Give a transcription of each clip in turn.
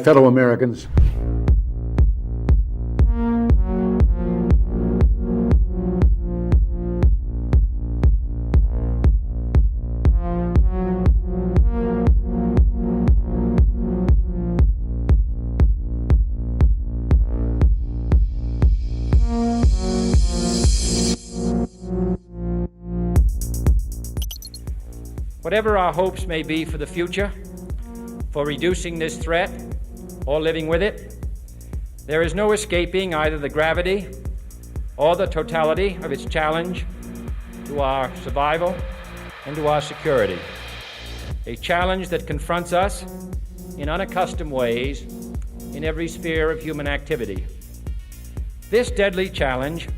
fellow Americans. Whatever our hopes may be for the future, for reducing this threat or living with it, there is no escaping either the gravity or the totality of its challenge to our survival and to our security. A challenge that confronts us in unaccustomed ways in every sphere of human activity. This deadly challenge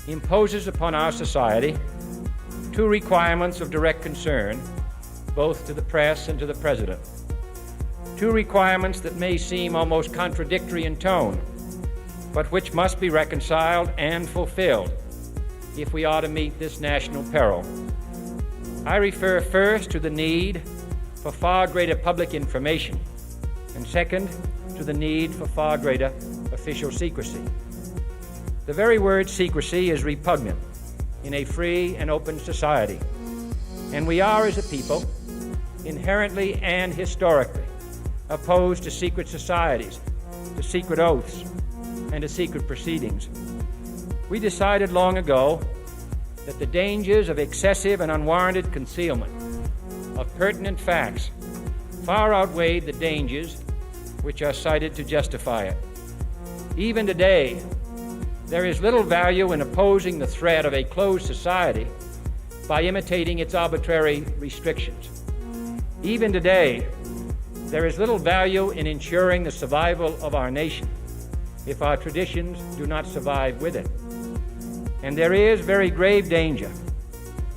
imposes upon our society two requirements of direct concern, both to the press and to the President. Two requirements that may seem almost contradictory in tone, but which must be reconciled and fulfilled if we are to meet this national peril. I refer first to the need for far greater public information, and second, to the need for far greater official secrecy. The very word secrecy is repugnant in a free and open society. And we are, as a people, inherently and historically opposed to secret societies, to secret oaths, and to secret proceedings. We decided long ago that the dangers of excessive and unwarranted concealment of pertinent facts far outweighed the dangers which are cited to justify it. Even today, there is little value in opposing the threat of a closed society by imitating its arbitrary restrictions. Even today, there is little value in ensuring the survival of our nation if our traditions do not survive with it. And there is very grave danger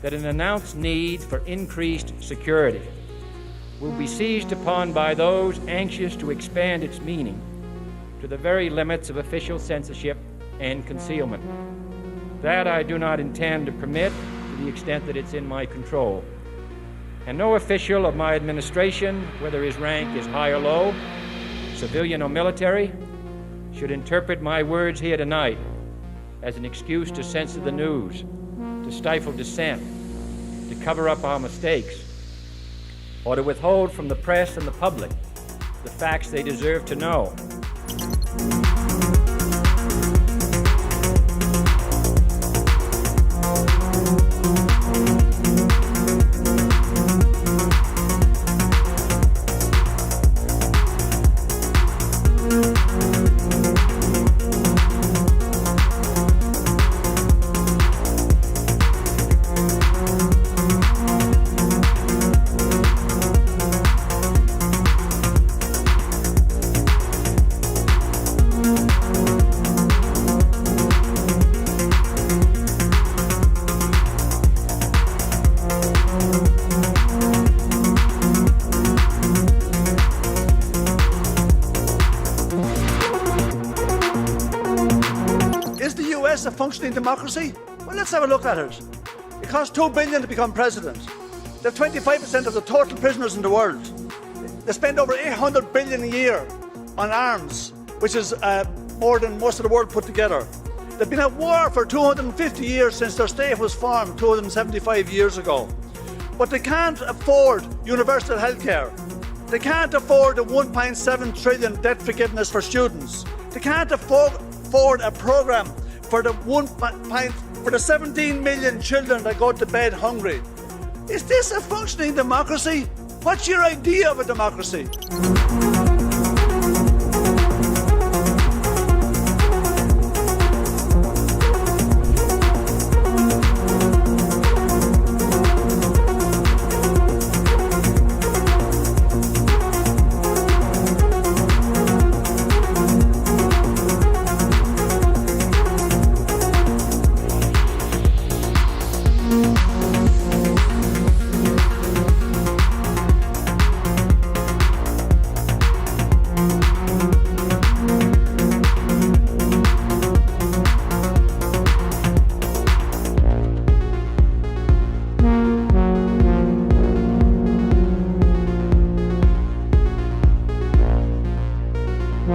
that an announced need for increased security will be seized upon by those anxious to expand its meaning to the very limits of official censorship and concealment. That I do not intend to permit to the extent that it's in my control. And no official of my administration, whether his rank is high or low, civilian or military, should interpret my words here tonight as an excuse to censor the news, to stifle dissent, to cover up our mistakes, or to withhold from the press and the public the facts they deserve to know. A functioning democracy? Well, let's have a look at it. It costs $2 billion to become president. They're 25% of the total prisoners in the world. They spend over $800 billion a year on arms, which is more than most of the world put together. They've been at war for 250 years since their state was formed 275 years ago. But they can't afford universal health care. They can't afford the $1.7 trillion debt forgiveness for students. They can't afford a programme for the 17 million children that go to bed hungry. Is this a functioning democracy? What's your idea of a democracy? You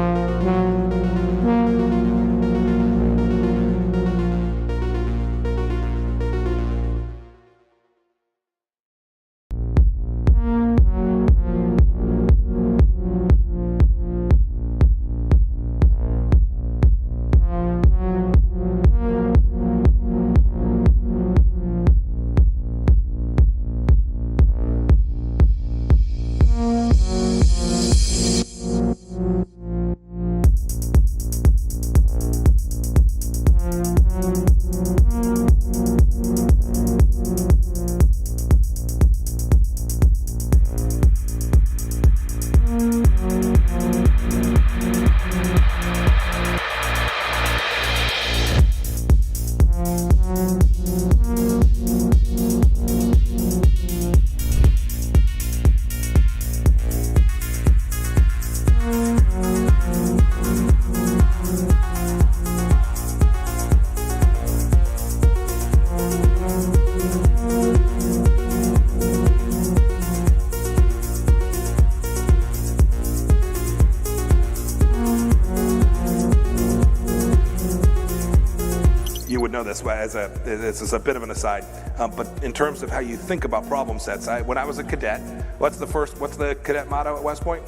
would know this this is a bit of an aside, but in terms of how you think about problem sets, when I was a cadet, what's the cadet motto at West Point?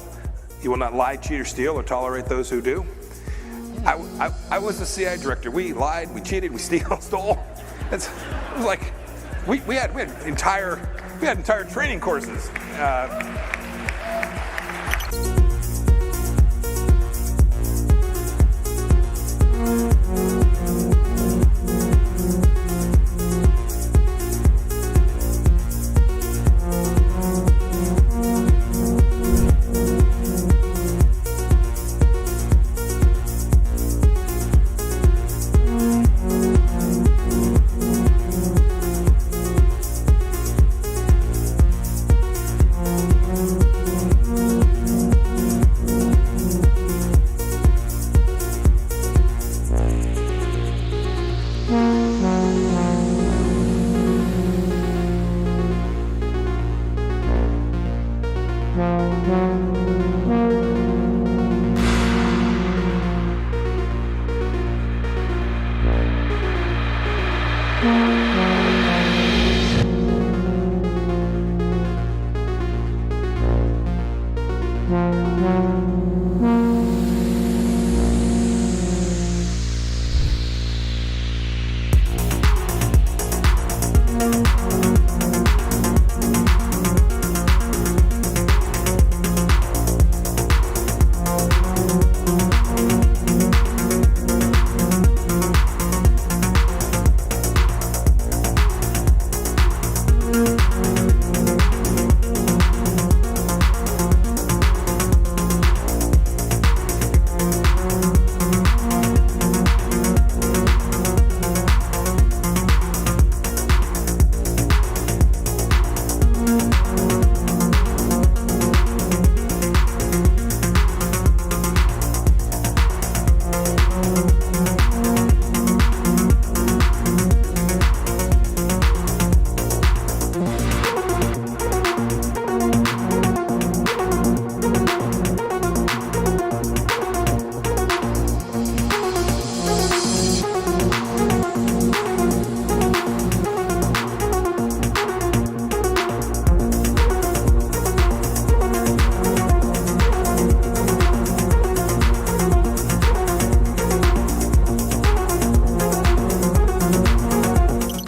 You will not lie, cheat, or steal, or tolerate those who do. I was the CI director. We lied, we cheated, we stole. It was like we had entire training courses.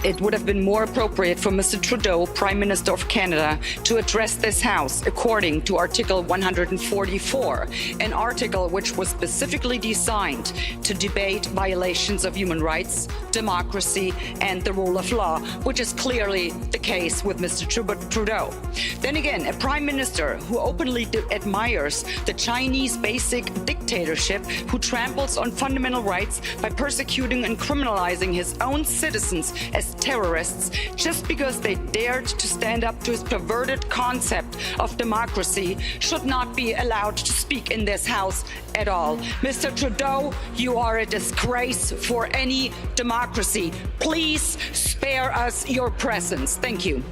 It would have been more appropriate for Mr. Trudeau, Prime Minister of Canada, to address this House according to Article 144, an article which was specifically designed to debate violations of human rights, democracy, and the rule of law, which is clearly the case with Mr. Trudeau. Then again, a Prime Minister who openly admires the Chinese basic dictatorship, who tramples on fundamental rights by persecuting and criminalizing his own citizens as terrorists just because they dared to stand up to his perverted concept of democracy, should not be allowed to speak in this House at all. Mr. Trudeau, you are a disgrace for any democracy. Please spare us your presence. Thank you.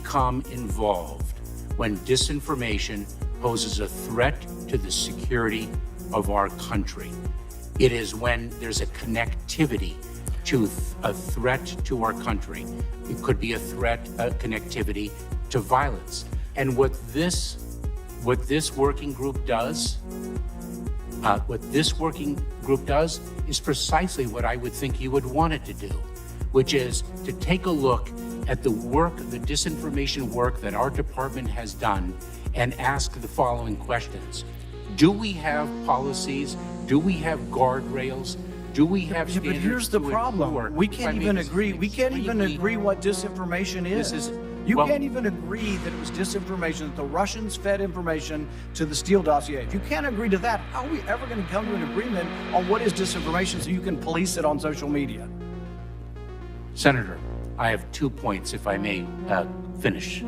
become involved when disinformation poses a threat to the security of our country. It is when there's a connectivity to a threat to our country. It could be a threat, a connectivity to violence. And what this working group does, is precisely what I would think you would want it to do, which is to take a look at the work, the disinformation work that our department has done and ask the following questions. Do we have policies? Do we have guardrails? Do we have standards? But here's the problem. We can't even agree. We can't even agree what disinformation is. You can't even agree that it was disinformation, that the Russians fed information to the Steele dossier. If you can't agree to that, how are we ever going to come to an agreement on what is disinformation so you can police it on social media? Senator, I have 2 points, if I may finish.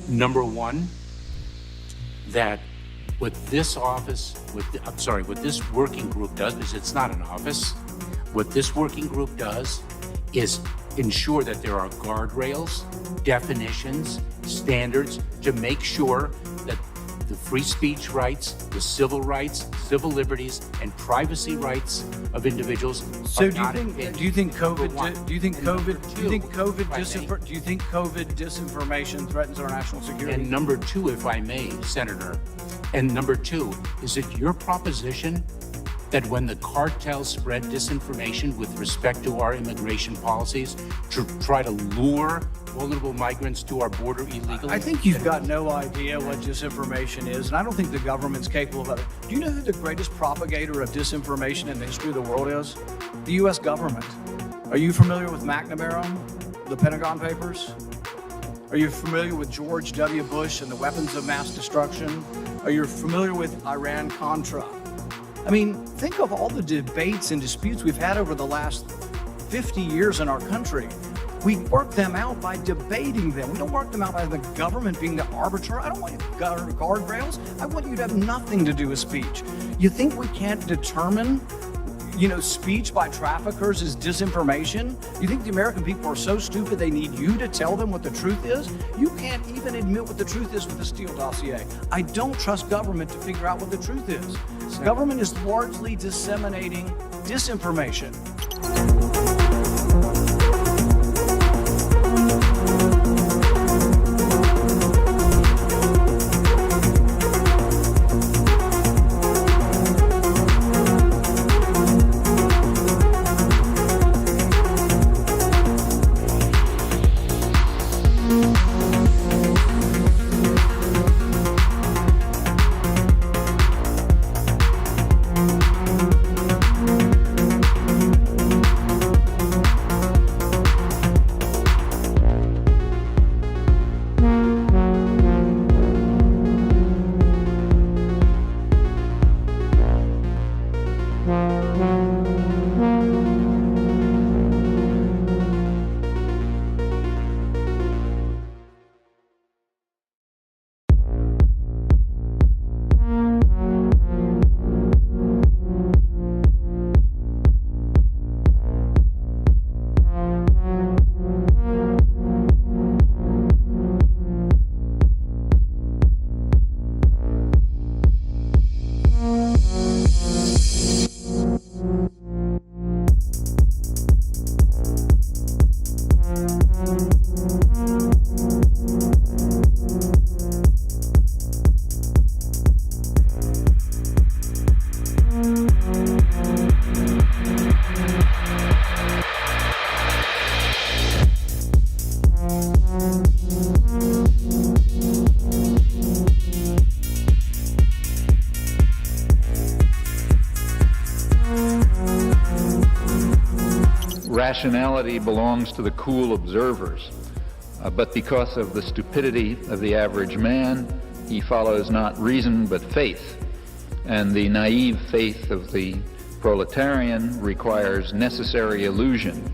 Number one, that what this office, what this working group does, because it's not an office, what this working group does is ensure that there are guardrails, definitions, standards to make sure that the free speech rights, the civil rights, civil liberties, and privacy rights of individuals So are do not you think COVID disinformation threatens our national security? And number two, if I may, Senator, and number two, is it your proposition that when the cartels spread disinformation with respect to our immigration policies to try to lure vulnerable migrants to our border illegally? I think you've got no idea what disinformation is, and I don't think the government's capable of it. Do you know who the greatest propagator of disinformation in the history of the world is? The U.S. government. Are you familiar with McNamara, the Pentagon Papers? Are you familiar with George W. Bush and the weapons of mass destruction? Are you familiar with Iran-Contra? I mean, think of all the debates and disputes we've had over the last 50 years in our country. We work them out by debating them. We don't work them out by the government being the arbiter. I don't want you to guardrails. I want you to have nothing to do with speech. You think we can't determine, speech by traffickers is disinformation? You think the American people are so stupid they need you to tell them what the truth is? You can't even admit what the truth is with the Steele dossier. I don't trust government to figure out what the truth is. Government is largely disseminating disinformation. Rationality belongs to the cool observers, but because of the stupidity of the average man, he follows not reason but faith, and the naive faith of the proletarian requires necessary illusion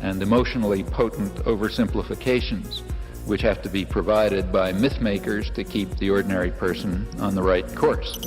and emotionally potent oversimplifications, which have to be provided by myth-makers to keep the ordinary person on the right course.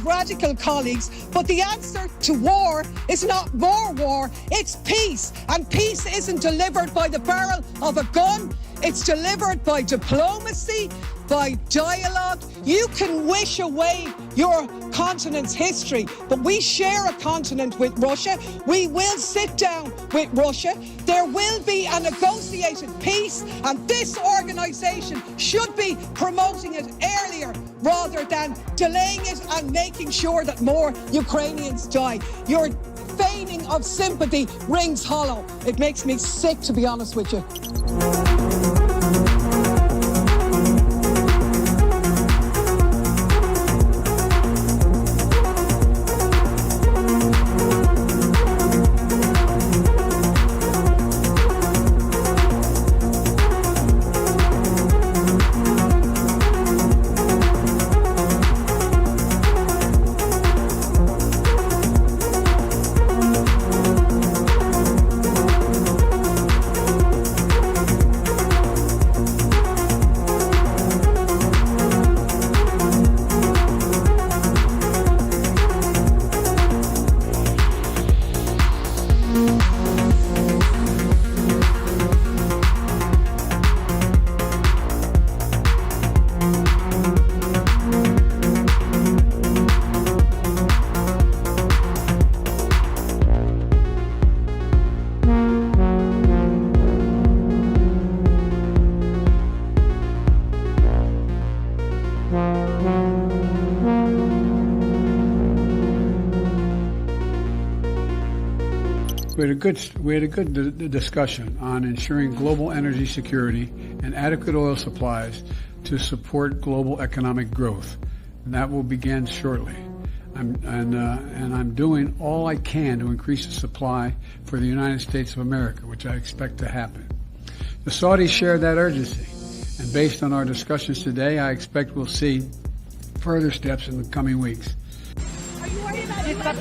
Radical colleagues, but the answer to war is not more war, it's peace. And peace isn't delivered by the barrel of a gun, it's delivered by diplomacy, by dialogue. You can wish away your continent's history, but we share a continent with Russia. We will sit down with Russia. There will be a negotiated peace, and this organisation should be promoting it earlier rather than delaying it and making sure that more Ukrainians die. Your feigning of sympathy rings hollow. It makes me sick, to be honest with you. We had a good discussion on ensuring global energy security and adequate oil supplies to support global economic growth. And that will begin shortly. I'm doing all I can to increase the supply for the United States of America, which I expect to happen. The Saudis share that urgency, and based on our discussions today, I expect we'll see further steps in the coming weeks. Are you worried about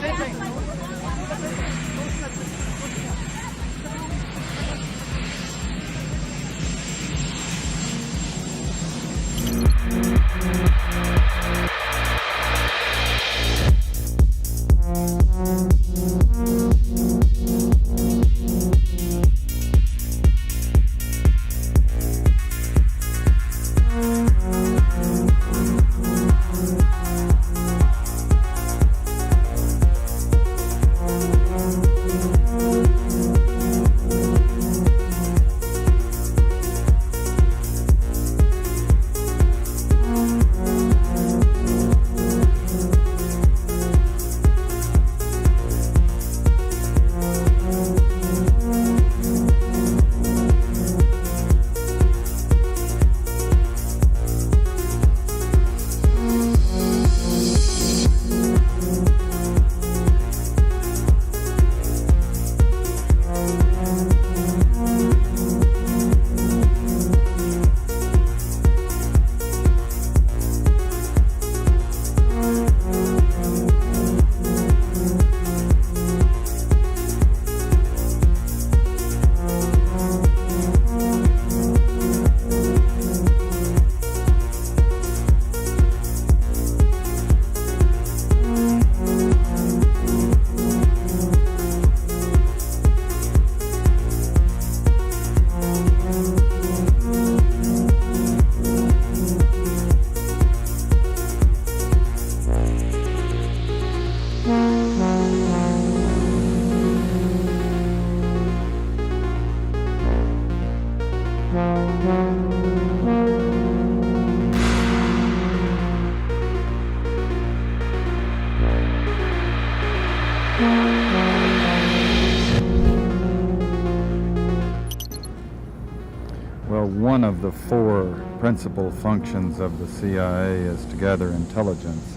Well, one of the four principal functions of the CIA is to gather intelligence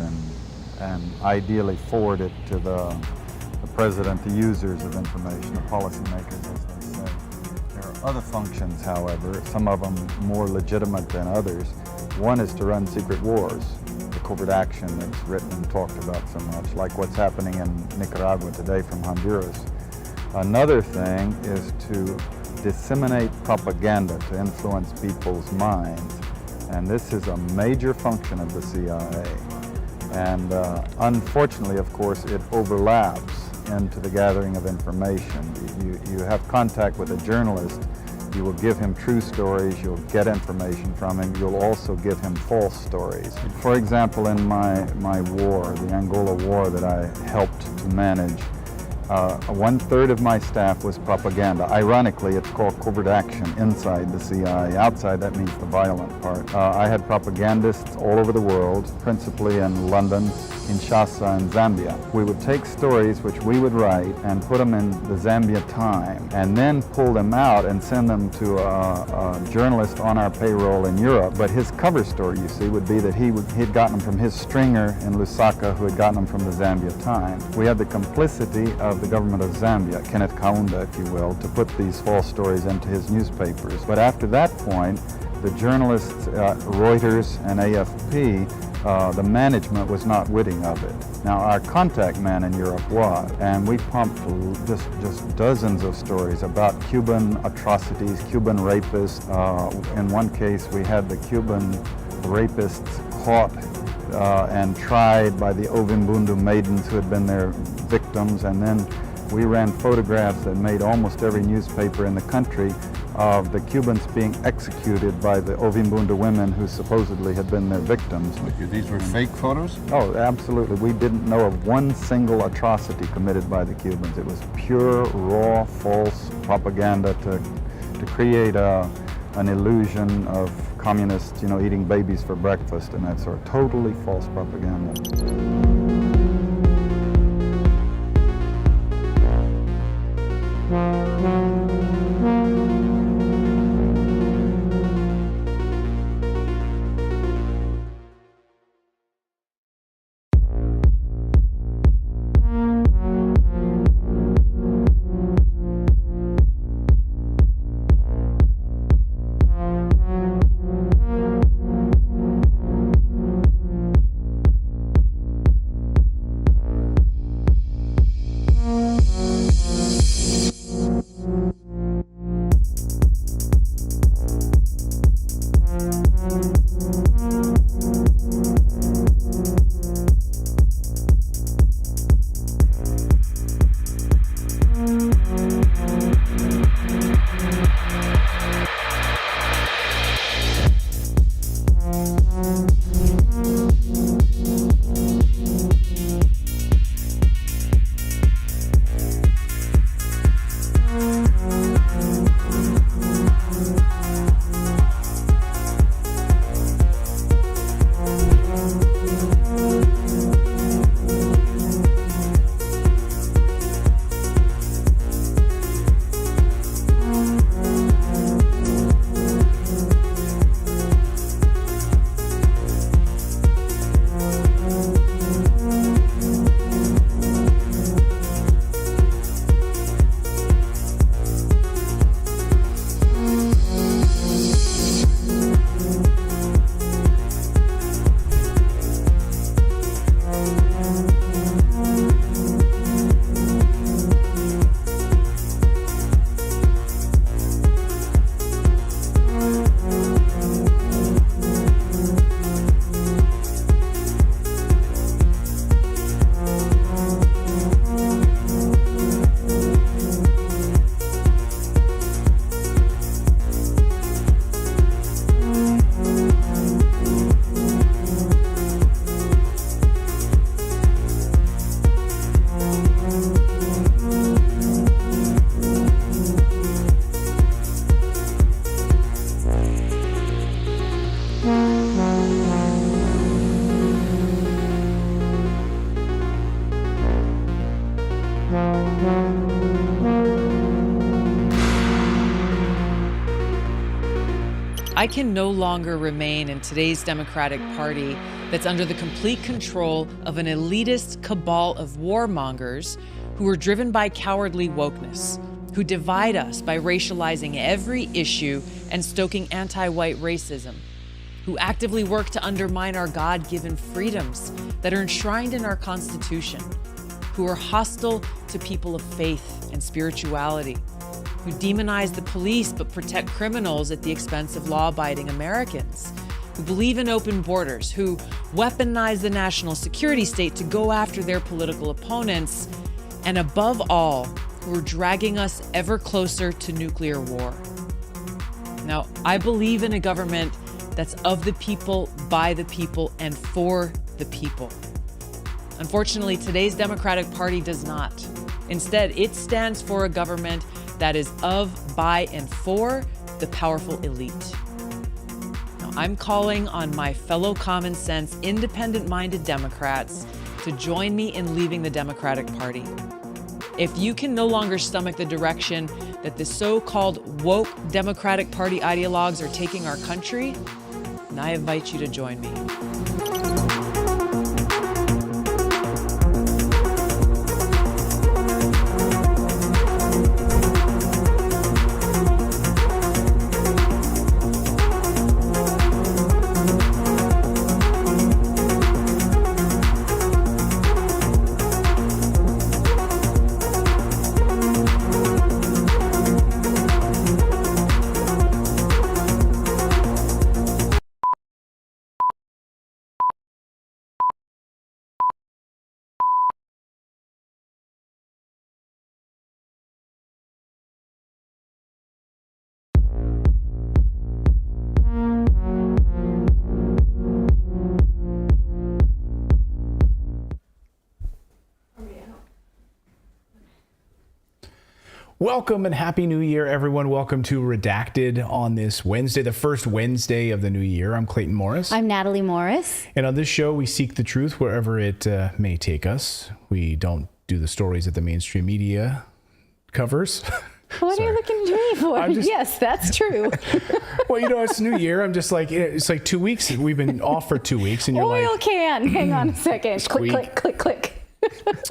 and ideally forward it to the president, the users of information, the policymakers, as they say. There are other functions, however, some of them more legitimate than others. One is to run secret wars, the covert action that's written and talked about so much, like what's happening in Nicaragua today from Honduras. Another thing is to disseminate propaganda to influence people's minds, and this is a major function of the CIA. And unfortunately, of course, it overlaps into the gathering of information. You have contact with a journalist, you will give him true stories, you'll get information from him, you'll also give him false stories. For example, in my war, the Angola war that I helped to manage, 1/3 of my staff was propaganda. Ironically, it's called covert action inside the CIA. Outside, that means the violent part. I had propagandists all over the world, principally in London, Kinshasa, and Zambia. We would take stories which we would write and put them in the Zambia Time, and then pull them out and send them to a journalist on our payroll in Europe. But his cover story, you see, would be that he'd gotten them from his stringer in Lusaka, who had gotten them from the Zambia Time. We had the complicity of the government of Zambia, Kenneth Kaunda, if you will, to put these false stories into his newspapers. But after that point, the journalists, Reuters and AFP, the management was not witting of it. Now, our contact man in Europe was, and we pumped just dozens of stories about Cuban atrocities, Cuban rapists. In one case, we had the Cuban rapists caught and tried by the Ovimbundu maidens who had been their victims, and then we ran photographs that made almost every newspaper in the country of the Cubans being executed by the Ovimbundu women who supposedly had been their victims. These were fake photos? Oh, absolutely. We didn't know of one single atrocity committed by the Cubans. It was pure, raw, false propaganda to create an illusion of communists, eating babies for breakfast and that sort of totally false propaganda. I can no longer remain in today's Democratic Party that's under the complete control of an elitist cabal of warmongers who are driven by cowardly wokeness, who divide us by racializing every issue and stoking anti-white racism, who actively work to undermine our God-given freedoms that are enshrined in our Constitution, who are hostile to people of faith and spirituality, who demonize the police but protect criminals at the expense of law-abiding Americans, who believe in open borders, who weaponize the national security state to go after their political opponents, and above all, who are dragging us ever closer to nuclear war. Now, I believe in a government that's of the people, by the people, and for the people. Unfortunately, today's Democratic Party does not. Instead, it stands for a government that is of, by, and for the powerful elite. Now, I'm calling on my fellow common sense, independent-minded Democrats to join me in leaving the Democratic Party. If you can no longer stomach the direction that the so-called woke Democratic Party ideologues are taking our country, then I invite you to join me. Welcome and Happy New Year, everyone. Welcome to Redacted on this Wednesday, the first Wednesday of the new year. I'm Clayton Morris. I'm Natali Morris. And on this show, we seek the truth wherever it may take us. We don't do the stories that the mainstream media covers. What are you looking at me for? Yes, that's true. Well, you know, it's New Year. I'm just like, it's like 2 weeks. We've been off for 2 weeks. And you're Oil like, can. Hang on a second. Squeak. Click, click, click, click.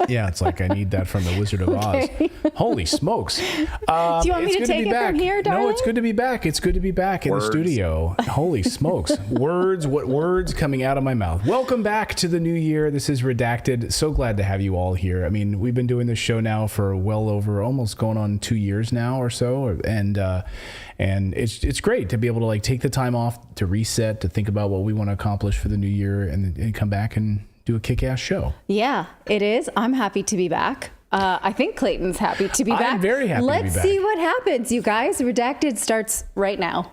Yeah, it's like I need that from the Wizard of Oz. Holy smokes. Do you want me to take it from here, darling? No, it's good to be back. It's good to be back in the studio. Holy smokes. What words coming out of my mouth. Welcome back to the new year. This is Redacted. So glad to have you all here. I mean, we've been doing this show now for well over almost going on 2 years now or so. And it's great to be able to like take the time off to reset, to think about what we want to accomplish for the new year and come back and do a kick-ass show. Yeah, it is. I'm happy to be back. I think Clayton's happy to be back. I'm very happy to be back. Let's see what happens, you guys. Redacted starts right now.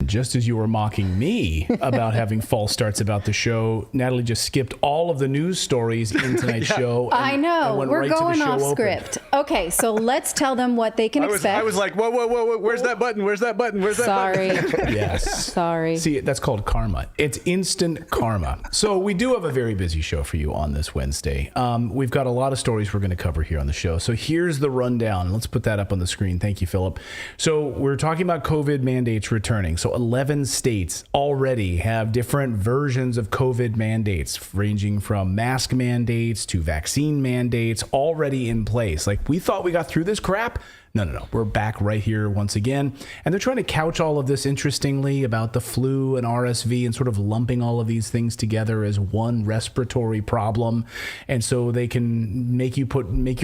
Just as you were mocking me about having false starts about the show, Natali just skipped all of the news stories in tonight's show. I know. We're going off script. Okay, so let's tell them what they can expect. I was like, whoa, where's that button? Where's that button? Where's that button? Sorry. Yes. Sorry. See, that's called karma. It's instant karma. So we do have a very busy show for you on this Wednesday. We've got a lot of stories we're going to cover here on the show. So here's the rundown. Let's put that up on the screen. Thank you, Philip. So we're talking about COVID mandates returning. So 11 states already have different versions of COVID mandates, ranging from mask mandates to vaccine mandates already in place. Like, we thought we got through this crap. No. We're back right here once again. And they're trying to couch all of this interestingly about the flu and RSV and sort of lumping all of these things together as one respiratory problem. And so they can make your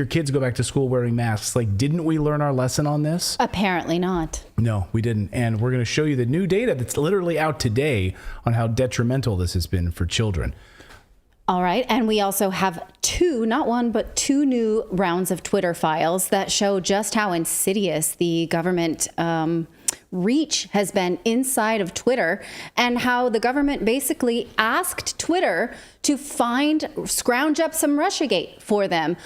kids go back to school wearing masks. Like, didn't we learn our lesson on this? Apparently not. No, we didn't. And we're going to show you the new data that's literally out today on how detrimental this has been for children. All right. And we also have not one, but two new rounds of Twitter files that show just how insidious the government reach has been inside of Twitter, and how the government basically asked Twitter to scrounge up some Russiagate for them.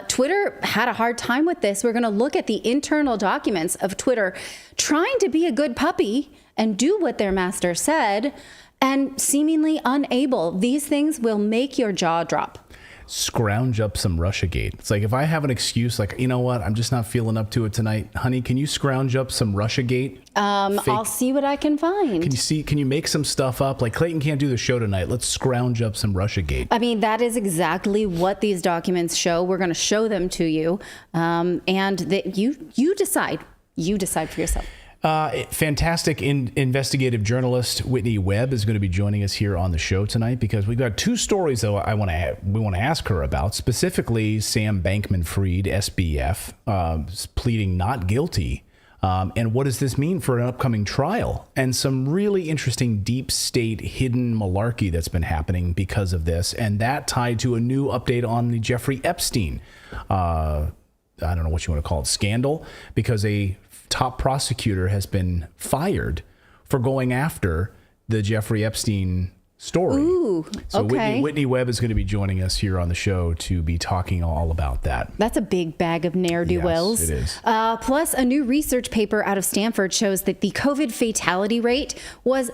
Twitter had a hard time with this. We're going to look at the internal documents of Twitter trying to be a good puppy and do what their master said, and seemingly unable. These things will make your jaw drop. Scrounge up some Russiagate. It's like if I have an excuse, like, you know what, I'm just not feeling up to it tonight. Honey, can you scrounge up some Russiagate? I'll see what I can find. Can you make some stuff up? Like, Clayton can't do the show tonight. Let's scrounge up some Russiagate. I mean, that is exactly what these documents show. We're going to show them to you. And that you decide. You decide for yourself. Fantastic investigative journalist Whitney Webb is going to be joining us here on the show tonight, because we've got two stories that we want to ask her about, specifically Sam Bankman-Fried, SBF, pleading not guilty. And what does this mean for an upcoming trial? And some really interesting deep state hidden malarkey that's been happening because of this. And that tied to a new update on the Jeffrey Epstein, I don't know what you want to call it, scandal, because a top prosecutor has been fired for going after the Jeffrey Epstein story. Ooh, so okay. Whitney Webb is going to be joining us here on the show to be talking all about that. That's a big bag of ne'er-do-wells. Yes, it is. Plus, a new research paper out of Stanford shows that the COVID fatality rate was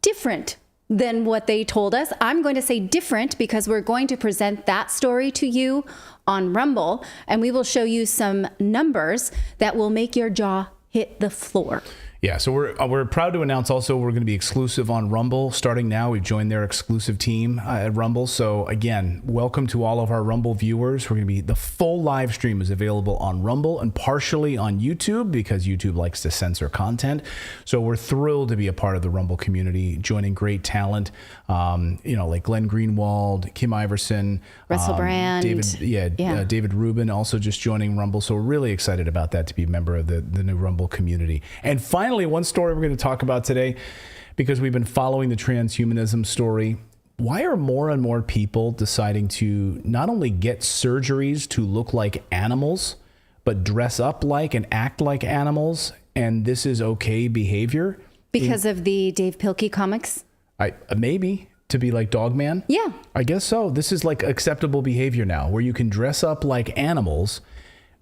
different than what they told us. I'm going to say different because we're going to present that story to you on Rumble, and we will show you some numbers that will make your jaw hit the floor. Yeah, so we're proud to announce also we're going to be exclusive on Rumble starting now. We've joined their exclusive team at Rumble. So again, welcome to all of our Rumble viewers. The full live stream is available on Rumble and partially on YouTube because YouTube likes to censor content. So we're thrilled to be a part of the Rumble community, joining great talent, like Glenn Greenwald, Kim Iverson, Russell Brand, David Rubin also just joining Rumble. So we're really excited about that, to be a member of the new Rumble community. And finally, one story we're going to talk about today, because we've been following the transhumanism story. Why are more and more people deciding to not only get surgeries to look like animals, but dress up like and act like animals? And this is okay behavior? Because of the Dave Pilkey comics? Maybe. To be like Dogman? Yeah. I guess so. This is like acceptable behavior now, where you can dress up like animals,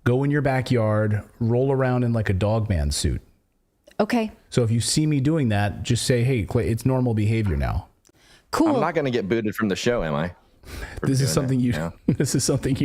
go in your backyard, roll around in like a Dogman suit. Okay. So if you see me doing that, just say, hey, Clay, it's normal behavior now. Cool. I'm not going to get booted from the show, am I? This is something you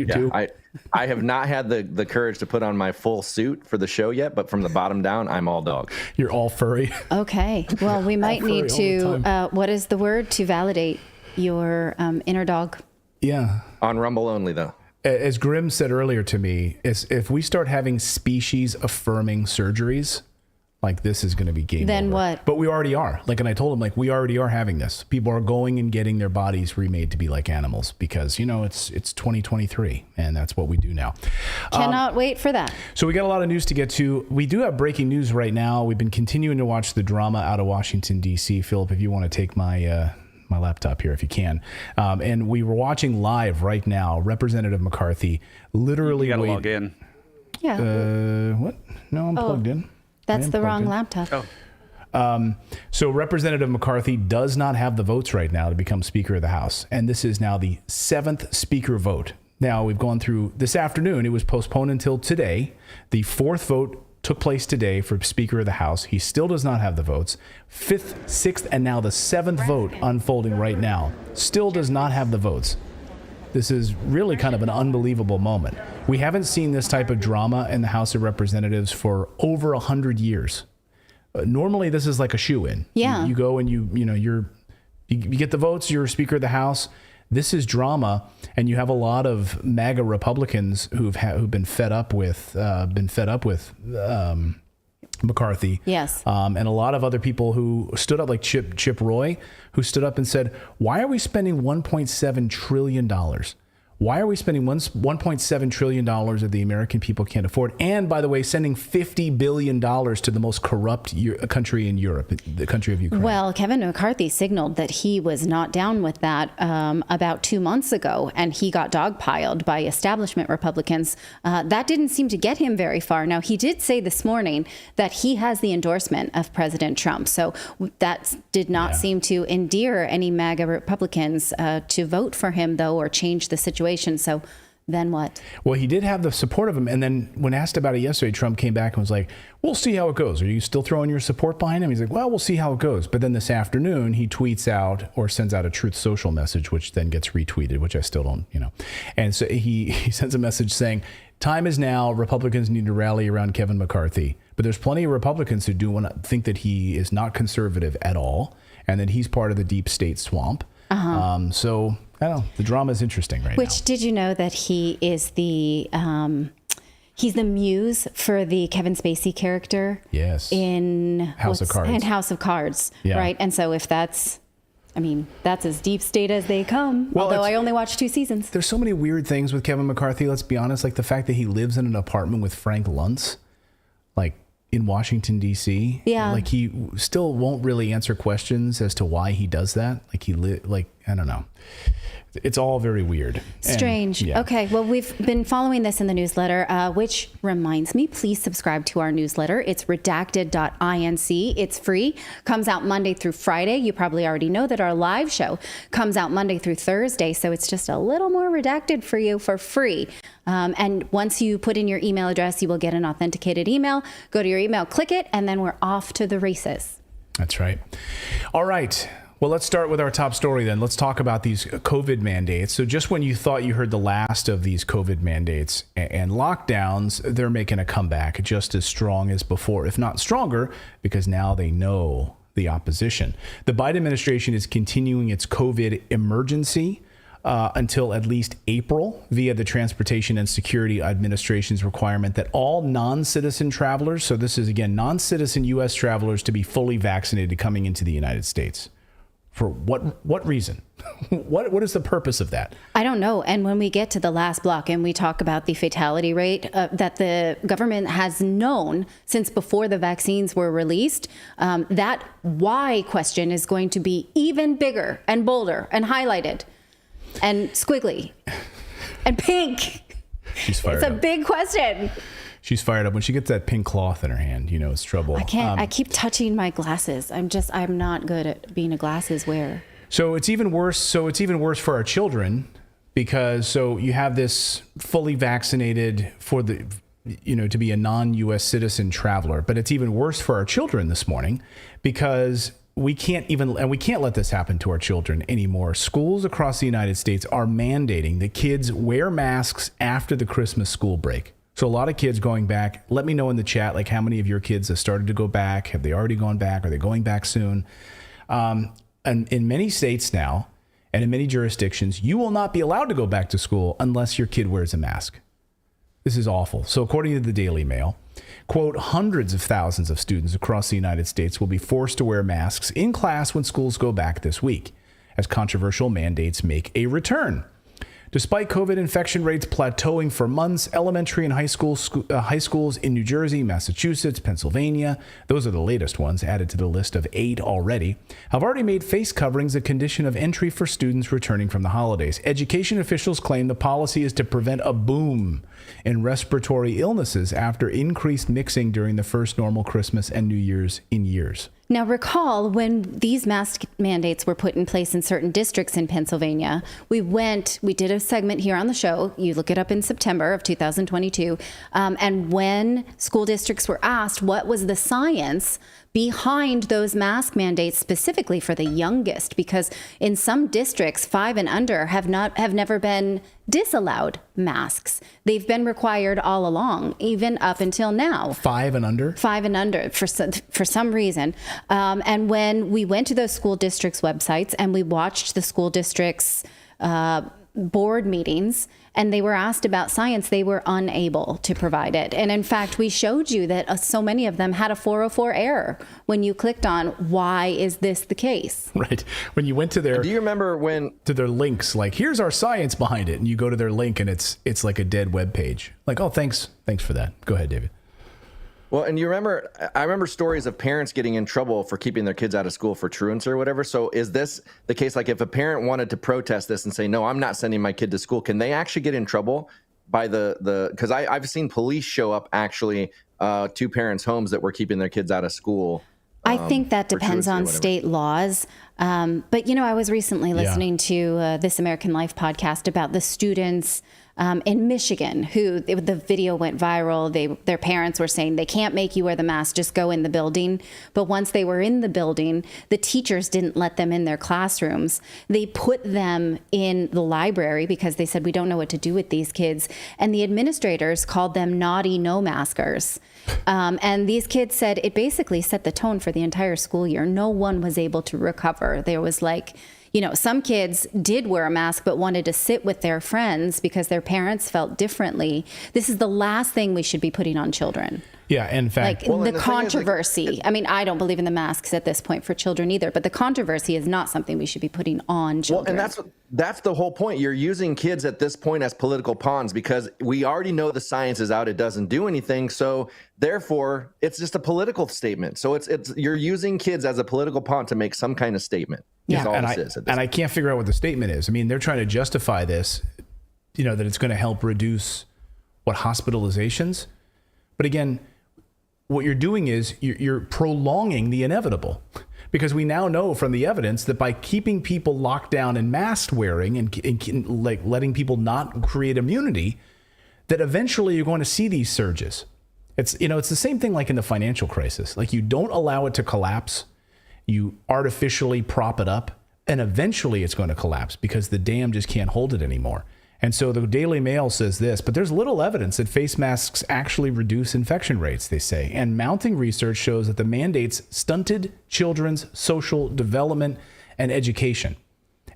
do. I have not had the courage to put on my full suit for the show yet, but from the bottom down, I'm all dog. You're all furry. Okay. Well, we might need to, what is the word, to validate your inner dog? Yeah. On Rumble only, though. As Grimm said earlier to me, if we start having species-affirming surgeries, like, this is going to be game over. Then what? But we already are. And I told him, we already are having this. People are going and getting their bodies remade to be like animals because, it's 2023, and that's what we do now. Cannot wait for that. So we got a lot of news to get to. We do have breaking news right now. We've been continuing to watch the drama out of Washington, D.C. Philip, if you want to take my laptop here, if you can. And we were watching live right now, Representative McCarthy literally... You got to log in. Yeah. What? No, I'm plugged in. That's the wrong laptop. So Representative McCarthy does not have the votes right now to become Speaker of the House. And this is now the 7th Speaker vote. Now, we've gone through this afternoon. It was postponed until today. The 4th vote took place today for Speaker of the House. He still does not have the votes. 5th, 6th, and now the 7th vote unfolding right now. Still does not have the votes. This is really kind of an unbelievable moment. We haven't seen this type of drama in the House of Representatives for over 100 years. Normally, this is like a shoo-in. Yeah. You go and you get the votes. You're Speaker of the House. This is drama, and you have a lot of MAGA Republicans who've been fed up with McCarthy. Yes. And a lot of other people who stood up, like Chip Roy, who stood up and said, why are we spending $1.7 trillion? Why are we spending $1.7 trillion that the American people can't afford? And by the way, sending $50 billion to the most corrupt country in Europe, the country of Ukraine. Well, Kevin McCarthy signaled that he was not down with that about 2 months ago, and he got dogpiled by establishment Republicans. That didn't seem to get him very far. Now, he did say this morning that he has the endorsement of President Trump. So that did not seem to endear any MAGA Republicans to vote for him, though, or change the situation. So then what? Well, he did have the support of him. And then when asked about it yesterday, Trump came back and was like, we'll see how it goes. Are you still throwing your support behind him? He's like, well, we'll see how it goes. But then this afternoon, he tweets out or sends out a Truth Social message, which then gets retweeted, which I still don't, And so he sends a message saying, time is now. Republicans need to rally around Kevin McCarthy. But there's plenty of Republicans who do want to think that he is not conservative at all and that he's part of the deep state swamp. So I don't know. The drama is interesting right now. Which, did you know that he is he's the muse for the Kevin Spacey character? Yes. In House of Cards. In House of Cards, right? And so if that's as deep state as they come. Well, although I only watched 2 seasons. There's so many weird things with Kevin McCarthy. Let's be honest. Like the fact that he lives in an apartment with Frank Luntz, like in Washington, D.C. Yeah. Like he still won't really answer questions as to why he does that. Like I don't know. It's all very weird. Strange. Okay. Well, we've been following this in the newsletter, which reminds me, please subscribe to our newsletter. It's Redacted.inc. It's free. Comes out Monday through Friday. You probably already know that our live show comes out Monday through Thursday. So it's just a little more redacted for you for free. And once you put in your email address, you will get an authenticated email. Go to your email, click it, and then we're off to the races. That's right. All right. Well, let's start with our top story then. Let's talk about these COVID mandates. So just when you thought you heard the last of these COVID mandates and lockdowns, they're making a comeback just as strong as before, if not stronger, because now they know the opposition. The Biden administration is continuing its COVID emergency until at least April via the Transportation and Security Administration's requirement that all non-citizen travelers, so this is again non-citizen U.S. travelers, to be fully vaccinated coming into the United States. For what reason? What is the purpose of that? I don't know. And when we get to the last block and we talk about the fatality rate that the government has known since before the vaccines were released, that why question is going to be even bigger and bolder and highlighted and squiggly and pink. She's fired up. It's a big question. She's fired up. When she gets that pink cloth in her hand, it's trouble. I can't. I keep touching my glasses. I'm not good at being a glasses wearer. So it's even worse for our children because you have this fully vaccinated for the, to be a non-U.S. citizen traveler. But it's even worse for our children this morning because we can't let this happen to our children anymore. Schools across the United States are mandating that kids wear masks after the Christmas school break. So a lot of kids going back. Let me know in the chat, like how many of your kids have started to go back? Have they already gone back? Are they going back soon? And in many states now, and in many jurisdictions, you will not be allowed to go back to school unless your kid wears a mask. This is awful. So according to the Daily Mail, quote, hundreds of thousands of students across the United States will be forced to wear masks in class when schools go back this week, as controversial mandates make a return. Despite COVID infection rates plateauing for months, elementary and high schools in New Jersey, Massachusetts, Pennsylvania, those are the latest ones added to the list of 8 already, have already made face coverings a condition of entry for students returning from the holidays. Education officials claim the policy is to prevent a boom in respiratory illnesses after increased mixing during the first normal Christmas and New Year's in years. Now, recall when these mask mandates were put in place in certain districts in Pennsylvania, we did a segment here on the show. You look it up in September of 2022. And when school districts were asked what was the science behind those mask mandates specifically for the youngest, because in some districts, 5 and under have never been disallowed masks. They've been required all along, even up until now. 5 and under? 5 and under for some reason. And when we went to those school districts' websites and we watched the school districts' board meetings and they were asked about science, they were unable to provide it. And in fact, we showed you that so many of them had a 404 error when you clicked on why is this the case? Right. When you went to their, do you remember when to their links, like here's our science behind it, and you go to their link and it's like a dead web page. Like, oh, thanks for that. Go ahead, David. Well, and I remember stories of parents getting in trouble for keeping their kids out of school for truants or whatever. So is this the case? Like if a parent wanted to protest this and say, no, I'm not sending my kid to school, can they actually get in trouble by because I've seen police show up actually to parents' homes that were keeping their kids out of school. I think that depends on state laws. But, I was recently listening to This American Life podcast about the students in Michigan who the video went viral. Their parents were saying they can't make you wear the mask, just go in the building. But once they were in the building, the teachers didn't let them in their classrooms. They put them in the library because they said, we don't know what to do with these kids. And the administrators called them naughty no-maskers. And these kids said it basically set the tone for the entire school year. No one was able to recover. There was some kids did wear a mask but wanted to sit with their friends because their parents felt differently. This is the last thing we should be putting on children. Yeah, in fact. The controversy. I don't believe in the masks at this point for children either, but the controversy is not something we should be putting on children. Well, and that's the whole point. You're using kids at this point as political pawns because we already know the science is out. It doesn't do anything. So therefore, it's just a political statement. So you're using kids as a political pawn to make some kind of statement. Yeah, and I can't figure out what the statement is. They're trying to justify this, that it's going to help reduce hospitalizations. But again, what you're doing is you're prolonging the inevitable, because we now know from the evidence that by keeping people locked down and mask wearing and letting people not create immunity, that eventually you're going to see these surges. It's the same thing like in the financial crisis. Like you don't allow it to collapse. You artificially prop it up, and eventually it's going to collapse because the dam just can't hold it anymore. And so the Daily Mail says this, but there's little evidence that face masks actually reduce infection rates, they say. And mounting research shows that the mandates stunted children's social development and education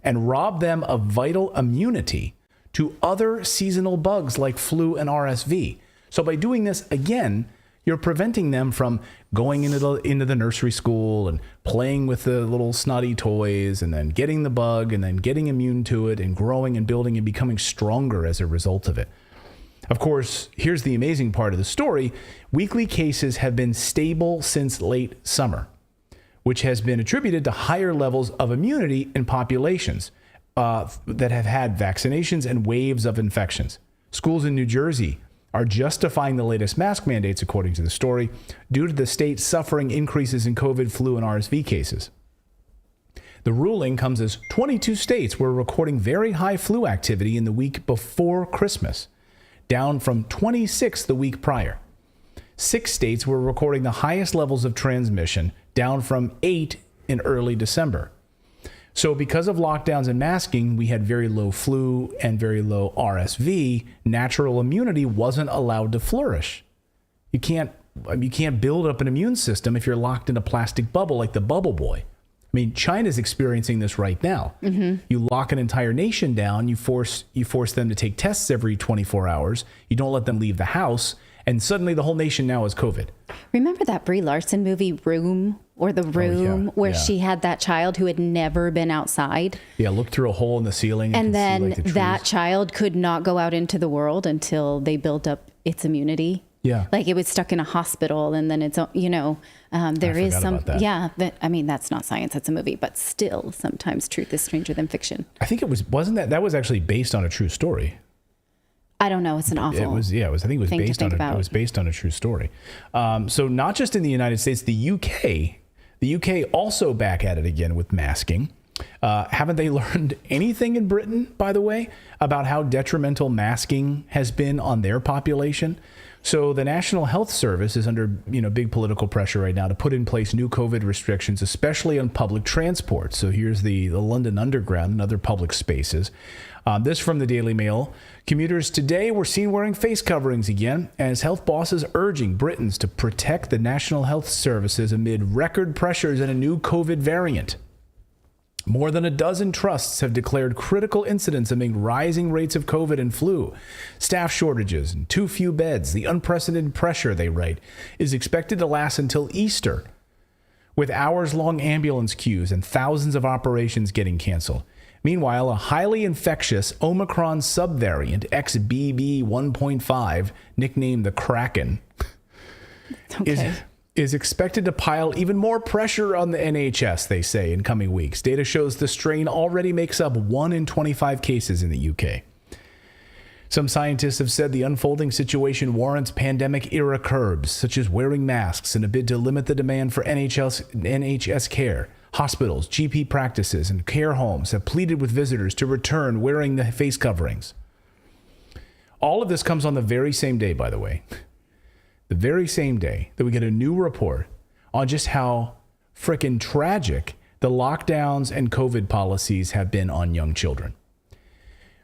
and robbed them of vital immunity to other seasonal bugs like flu and RSV. So by doing this, again, you're preventing them from going into the nursery school and playing with the little snotty toys and then getting the bug and then getting immune to it and growing and building and becoming stronger as a result of it. Of course, here's the amazing part of the story. Weekly cases have been stable since late summer, which has been attributed to higher levels of immunity in populations that have had vaccinations and waves of infections. Schools in New Jersey are justifying the latest mask mandates, according to the story, due to the state suffering increases in COVID, flu, and RSV cases. The ruling comes as 22 states were recording very high flu activity in the week before Christmas, down from 26 the week prior. 6 states were recording the highest levels of transmission, down from 8 in early December. So because of lockdowns and masking, we had very low flu and very low RSV. Natural immunity wasn't allowed to flourish. You can't build up an immune system if you're locked in a plastic bubble like the bubble boy. China's experiencing this right now. Mm-hmm. You lock an entire nation down, you force them to take tests every 24 hours, you don't let them leave the house, and suddenly the whole nation now is COVID. Remember that Brie Larson movie Room, where she had that child who had never been outside? Yeah, looked through a hole in the ceiling. And then that child could not go out into the world until they built up its immunity. Yeah. Like it was stuck in a hospital, and then it's, there is some, that's not science, that's a movie, but still sometimes truth is stranger than fiction. I think that was actually based on a true story. I don't know. It's an awful. It was. I think it was based on. It was based on a true story. So not just in the United States, the UK also back at it again with masking. Haven't they learned anything in Britain, by the way, about how detrimental masking has been on their population? So the National Health Service is under big political pressure right now to put in place new COVID restrictions, especially on public transport. So here's the London Underground and other public spaces. This from the Daily Mail. Commuters today were seen wearing face coverings again as health bosses urging Britons to protect the National Health Services amid record pressures and a new COVID variant. More than a dozen trusts have declared critical incidents amid rising rates of COVID and flu. Staff shortages and too few beds. The unprecedented pressure, they write, is expected to last until Easter, with hours-long ambulance queues and thousands of operations getting canceled. Meanwhile, a highly infectious Omicron subvariant, XBB.1.5, nicknamed the Kraken, is expected to pile even more pressure on the NHS, they say, in coming weeks. Data shows the strain already makes up 1 in 25 cases in the UK. Some scientists have said the unfolding situation warrants pandemic-era curbs, such as wearing masks in a bid to limit the demand for NHS care. Hospitals, GP practices, and care homes have pleaded with visitors to return wearing the face coverings. All of this comes on the very same day, by the way. The very same day that we get a new report on just how frickin' tragic the lockdowns and COVID policies have been on young children.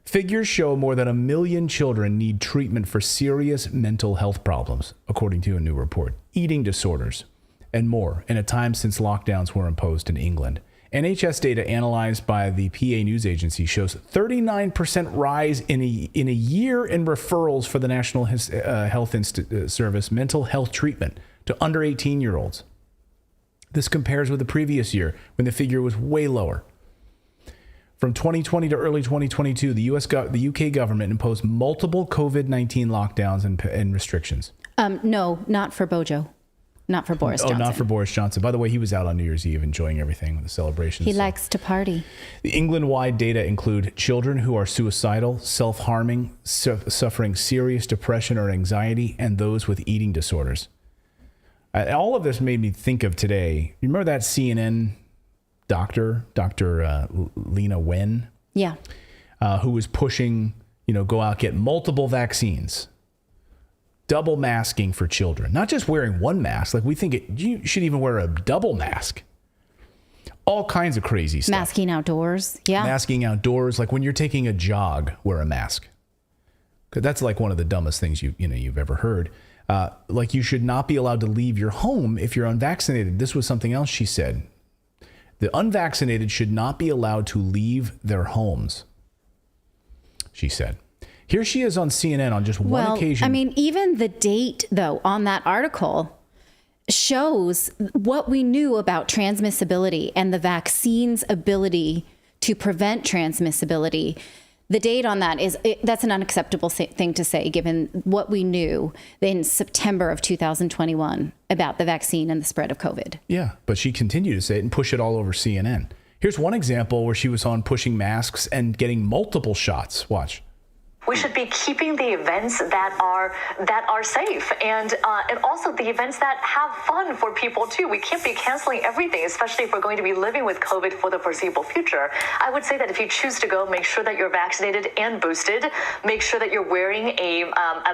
Figures show more than 1 million children need treatment for serious mental health problems, according to a new report, eating disorders, and more in a time since lockdowns were imposed in England. NHS data analyzed by the PA News Agency shows 39% rise in a year in referrals for the National Health Service mental health treatment to under 18-year-olds. This compares with the previous year when the figure was way lower. From 2020 to early 2022, the UK government imposed multiple COVID-19 lockdowns and restrictions. No, not for Bojo. Not for Boris Johnson. Oh, not for Boris Johnson. By the way, he was out on New Year's Eve enjoying everything with the celebrations. He likes to party. The England-wide data include children who are suicidal, self-harming, suffering serious depression or anxiety, and those with eating disorders. All of this made me think of today. You remember that CNN doctor, Dr. Lena Wen? Yeah. Who was pushing, go out, get multiple vaccines. Double masking for children, not just wearing one mask. Like we think you should even wear a double mask. All kinds of crazy stuff. Masking outdoors. Yeah. Masking outdoors. Like when you're taking a jog, wear a mask. Because that's like one of the dumbest things you've ever heard. Like you should not be allowed to leave your home if you're unvaccinated. This was something else she said. The unvaccinated should not be allowed to leave their homes, she said. Here she is on CNN on just one occasion. I mean, even the date, though, on that article shows what we knew about transmissibility and the vaccine's ability to prevent transmissibility. The date on that that's an unacceptable thing to say, given what we knew in September of 2021 about the vaccine and the spread of COVID. Yeah, but she continued to say it and push it all over CNN. Here's one example where she was on pushing masks and getting multiple shots. Watch. We should be keeping the events that are safe and also the events that have fun for people too. We can't be canceling everything, especially if we're going to be living with COVID for the foreseeable future. I would say that if you choose to go, make sure that you're vaccinated and boosted. Make sure that you're wearing a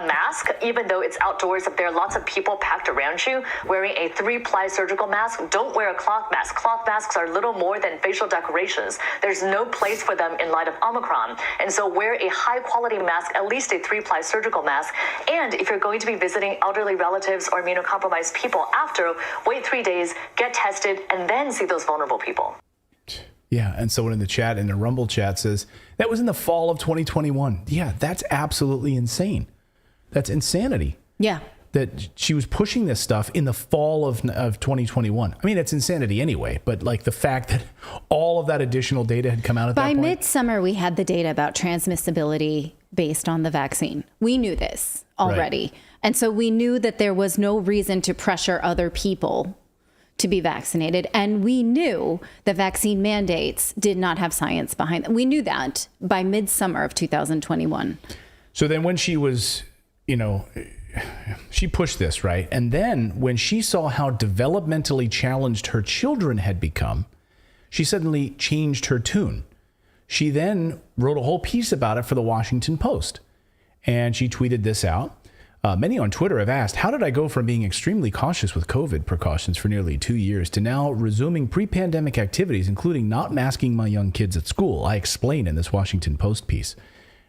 mask, even though it's outdoors. If there are lots of people packed around you, wearing a 3-ply surgical mask. Don't wear a cloth mask. Cloth masks are little more than facial decorations. There's no place for them in light of Omicron. And so wear a high quality mask, at least a 3-ply surgical mask. And if you're going to be visiting elderly relatives or immunocompromised people after, wait 3 days, get tested, and then see those vulnerable people. Yeah, and someone in the Rumble chat says, that was in the fall of 2021. Yeah, that's absolutely insane. That's insanity. Yeah. That she was pushing this stuff in the fall of 2021. I mean, it's insanity anyway, but like the fact that all of that additional data had come out at that point. By midsummer, we had the data about transmissibility based on the vaccine. We knew this already. Right. And so we knew that there was no reason to pressure other people to be vaccinated. And we knew the vaccine mandates did not have science behind them. We knew that by midsummer of 2021. So then when she was, she pushed this, right? And then when she saw how developmentally challenged her children had become, she suddenly changed her tune. She then wrote a whole piece about it for the Washington Post. And she tweeted this out. Many on Twitter have asked, how did I go from being extremely cautious with COVID precautions for nearly 2 years to now resuming pre-pandemic activities, including not masking my young kids at school? I explain in this Washington Post piece.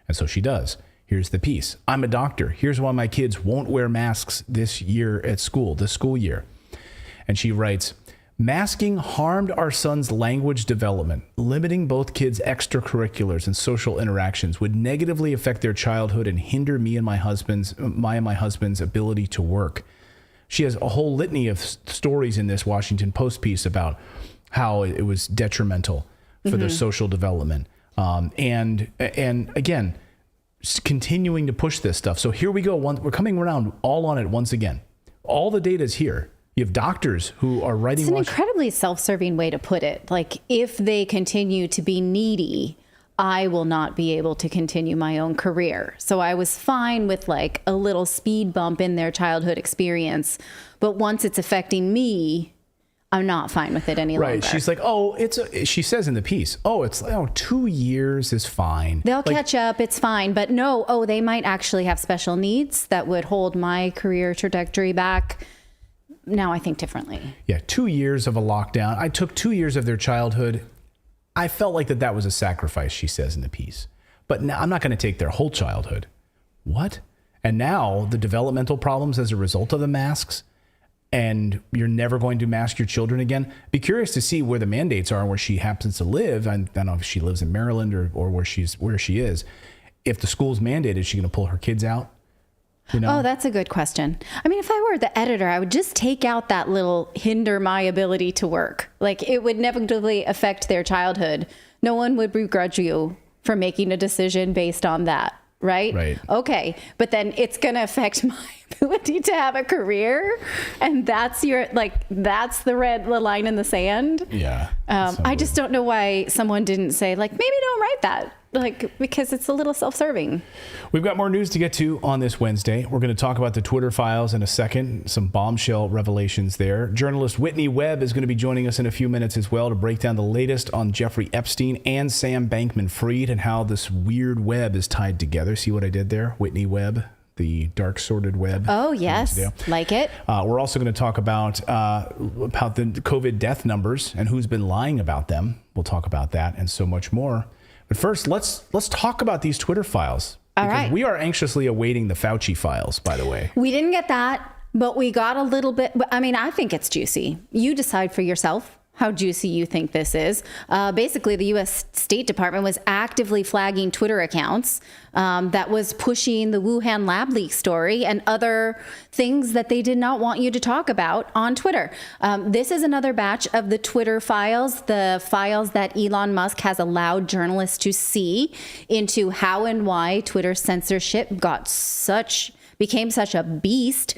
And so she does. Here's the piece. I'm a doctor. Here's why my kids won't wear masks this year at school, this school year. And she writes, Masking harmed our son's language development. Limiting both kids' extracurriculars and social interactions would negatively affect their childhood and hinder me and my husband's ability to work. She has a whole litany of stories in this Washington Post piece about how it was detrimental for their social development. And again, continuing to push this stuff. So here we go. We're coming around all on it once again. All the data is here. You have doctors who are writing. It's an incredibly self-serving way to put it. Like, if they continue to be needy, I will not be able to continue my own career. So I was fine with like a little speed bump in their childhood experience. But once it's affecting me, I'm not fine with it any longer. Right. She's like, she says in the piece, it's 2 years is fine. They'll catch up. It's fine. But no, they might actually have special needs that would hold my career trajectory back. Now I think differently. Yeah. 2 years of a lockdown. I took 2 years of their childhood. I felt like that was a sacrifice, she says in the piece. But now I'm not going to take their whole childhood. What? And now the developmental problems as a result of the masks, and you're never going to mask your children again. Be curious to see where the mandates are and where she happens to live. I don't know if she lives in Maryland or where she is. If the school's mandated, is she going to pull her kids out? You know? Oh, that's a good question. I mean, if I were the editor, I would just take out that little hinder my ability to work. Like, it would negatively affect their childhood. No one would begrudge you for making a decision based on that, right? Right. Okay, but then it's going to affect my ability to have a career, and that's the line in the sand. Yeah. I just don't know why someone didn't say, like, maybe don't write that. Because it's a little self-serving. We've got more news to get to on this Wednesday. We're going to talk about the Twitter files in a second, some bombshell revelations there. Journalist Whitney Webb is going to be joining us in a few minutes as well to break down the latest on Jeffrey Epstein and Sam Bankman-Fried and how this weird web is tied together. See what I did there? Whitney Webb, the dark sorted web. Oh, yes. Like it. We're also going to talk about the COVID death numbers and who's been lying about them. We'll talk about that and so much more. But first, let's talk about these Twitter files. All right. We are anxiously awaiting the Fauci files, by the way. We didn't get that, but we got a little bit. I mean, I think it's juicy. You decide for yourself how juicy you think this is. Basically, the U.S. State Department was actively flagging Twitter accounts that was pushing the Wuhan lab leak story and other things that they did not want you to talk about on Twitter. This is another batch of the Twitter files, the files that Elon Musk has allowed journalists to see into how and why Twitter censorship became such a beast.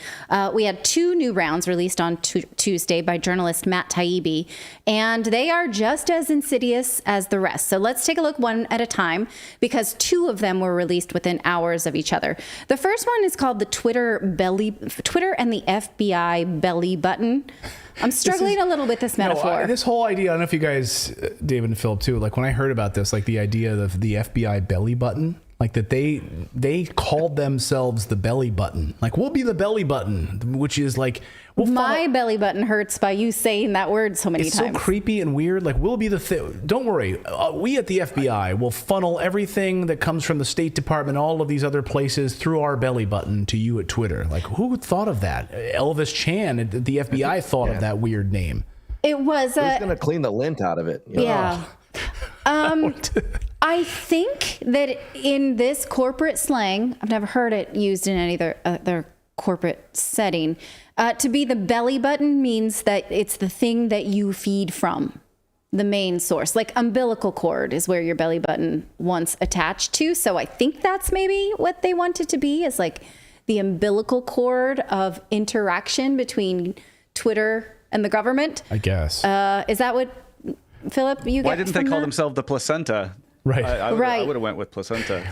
We had 2 new rounds released on Tuesday by journalist Matt Taibbi, and they are just as insidious as the rest. So let's take a look one at a time, because 2 of them were released within hours of each other. The first one is called the Twitter and the FBI belly button. I'm struggling a little with this metaphor. This whole idea, I don't know if you guys, David and Philip too, like when I heard about this, like the idea of the FBI belly button, like that they called themselves the belly button. Like, we'll be the belly button, which is like... My belly button hurts by you saying that word so many times. It's so creepy and weird. Like, we'll be don't worry. We at the FBI will funnel everything that comes from the State Department, all of these other places, through our belly button to you at Twitter. Like, who thought of that? Elvis Chan at the FBI thought of that weird name. It was... Who's going to clean the lint out of it? Yeah. I think that in this corporate slang, I've never heard it used in any other corporate setting, to be the belly button means that it's the thing that you feed from, the main source. Like umbilical cord is where your belly button once attached to. So I think that's maybe what they want it to be, is like the umbilical cord of interaction between Twitter and the government. I guess. Is that what, Philip, you get? Why didn't they call themselves the placenta? Right. I would have went with placenta.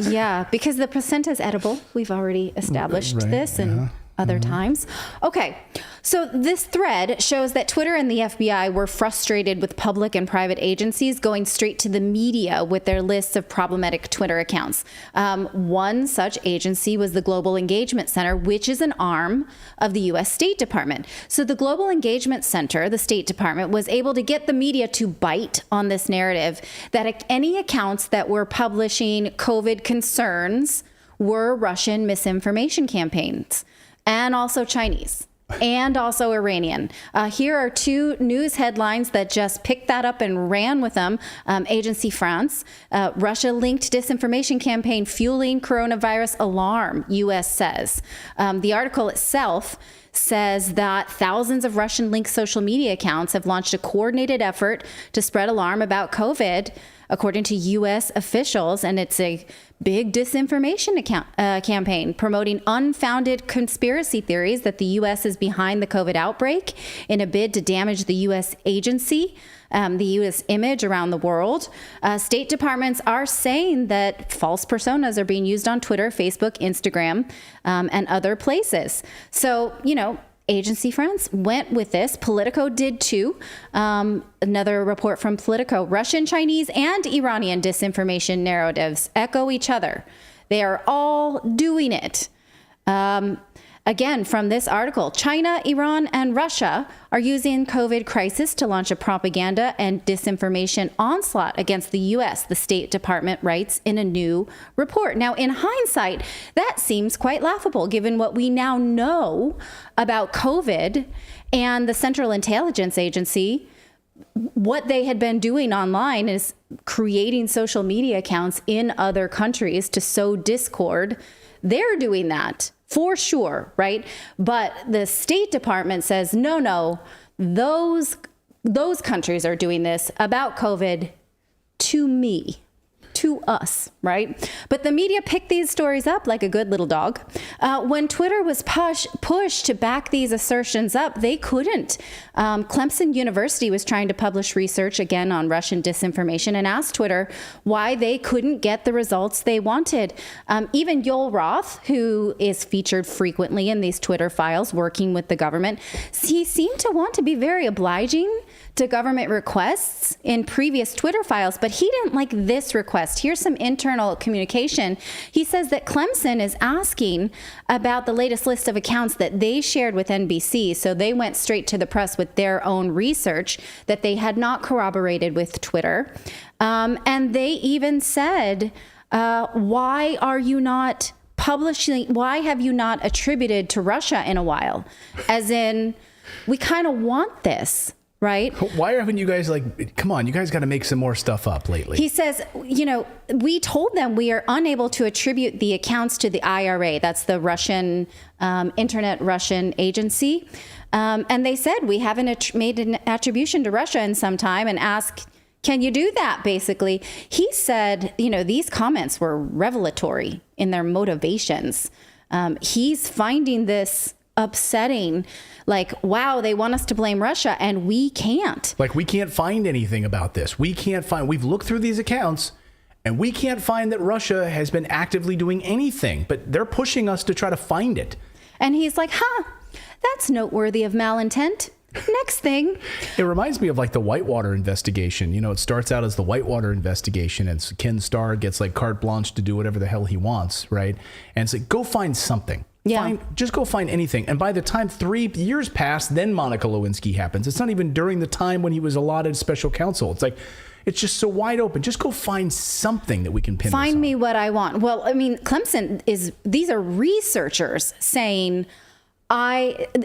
Yeah, because the placenta is edible. We've already established this and other times. Okay, so this thread shows that Twitter and the FBI were frustrated with public and private agencies going straight to the media with their lists of problematic Twitter accounts. One such agency was the Global Engagement Center, which is an arm of the U.S. State Department. So the Global Engagement Center, the State Department, was able to get the media to bite on this narrative that any accounts that were publishing COVID concerns were Russian misinformation campaigns. And also Chinese. and also Iranian. Here are two news headlines that just picked that up and ran with them. Agency France, Russia-linked disinformation campaign fueling coronavirus alarm, U.S. says. The article itself says that thousands of Russian-linked social media accounts have launched a coordinated effort to spread alarm about COVID, according to U.S. officials, and it's a big disinformation campaign promoting unfounded conspiracy theories that the U.S. is behind the COVID outbreak in a bid to damage the U.S. agency, the U.S. image around the world. State departments are saying that false personas are being used on Twitter, Facebook, Instagram, and other places. So, Agency France went with this. Politico did too. Another report from Politico. Russian, Chinese, and Iranian disinformation narratives echo each other. They are all doing it. Again, from this article, China, Iran, and Russia are using COVID crisis to launch a propaganda and disinformation onslaught against the U.S., the State Department writes in a new report. Now, in hindsight, that seems quite laughable, given what we now know about COVID and the Central Intelligence Agency. What they had been doing online is creating social media accounts in other countries to sow discord. They're doing that. For sure, right? But the State Department says, no, those countries are doing this about COVID to me, to us, right? But the media picked these stories up like a good little dog. When Twitter was pushed to back these assertions up, they couldn't. Clemson University was trying to publish research again on Russian disinformation and asked Twitter why they couldn't get the results they wanted. Even Joel Roth, who is featured frequently in these Twitter files working with the government, he seemed to want to be very obliging to government requests in previous Twitter files, but he didn't like this request. Here's some internal communication. He says that Clemson is asking about the latest list of accounts that they shared with NBC, so they went straight to the press with their own research that they had not corroborated with Twitter. And they even said, why are you not publishing, why have you not attributed to Russia in a while? As in, we kind of want this. Right? Why haven't you guys come on, you guys got to make some more stuff up lately. He says, we told them we are unable to attribute the accounts to the IRA. That's the Russian, Internet Russian agency. And they said, we haven't made an attribution to Russia in some time, and asked, can you do that, basically? He said, these comments were revelatory in their motivations. He's finding this upsetting, wow, they want us to blame Russia and we can't. We can't find anything about this. We've looked through these accounts and we can't find that Russia has been actively doing anything, but they're pushing us to try to find it. And he's like, that's noteworthy of malintent. Next thing. It reminds me of the Whitewater investigation. It starts out as the Whitewater investigation and Ken Starr gets carte blanche to do whatever the hell he wants, right? And it's go find something. Yeah. Just go find anything. And by the time 3 years pass, then Monica Lewinsky happens. It's not even during the time when he was allotted special counsel. It's it's just so wide open. Just go find something that we can pin this on. Find me what I want. Well, Clemson these are researchers saying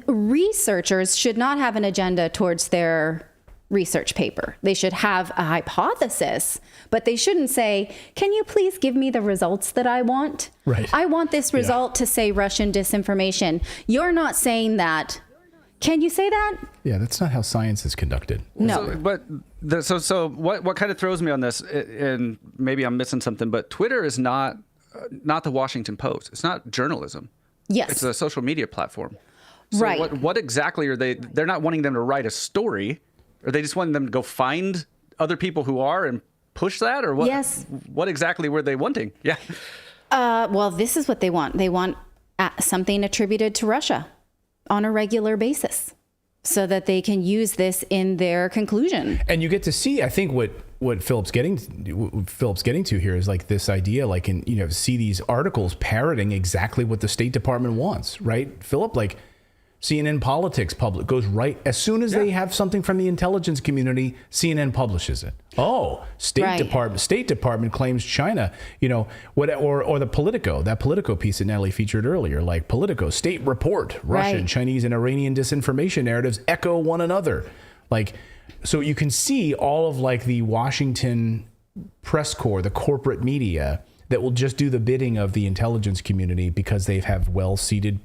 researchers should not have an agenda towards their research paper. They should have a hypothesis, but they shouldn't say, can you please give me the results that I want? Right. I want this result to say Russian disinformation. You're not saying that. Can you say that? Yeah, that's not how science is conducted. No. So what kind of throws me on this, and maybe I'm missing something, but Twitter is not the Washington Post. It's not journalism. Yes. It's a social media platform. So right. What exactly are they? They're not wanting them to write a story. Or they just wanted them to go find other people who are and push that? Or what? Yes. What exactly were they wanting? Yeah. Well, this is what they want. They want something attributed to Russia on a regular basis so that they can use this in their conclusion. And you get to see, I think, what Philip's getting to here is this idea, see these articles parroting exactly what the State Department wants, right? Philip, CNN Politics goes right as soon as they have something from the intelligence community. CNN publishes it. Oh, State Department claims China. Or the Politico, that Politico piece that Natalie featured earlier, like Politico, State report, Russian, Chinese, and Iranian disinformation narratives echo one another. So you can see all of the Washington press corps, the corporate media, that will just do the bidding of the intelligence community because they have well-seated,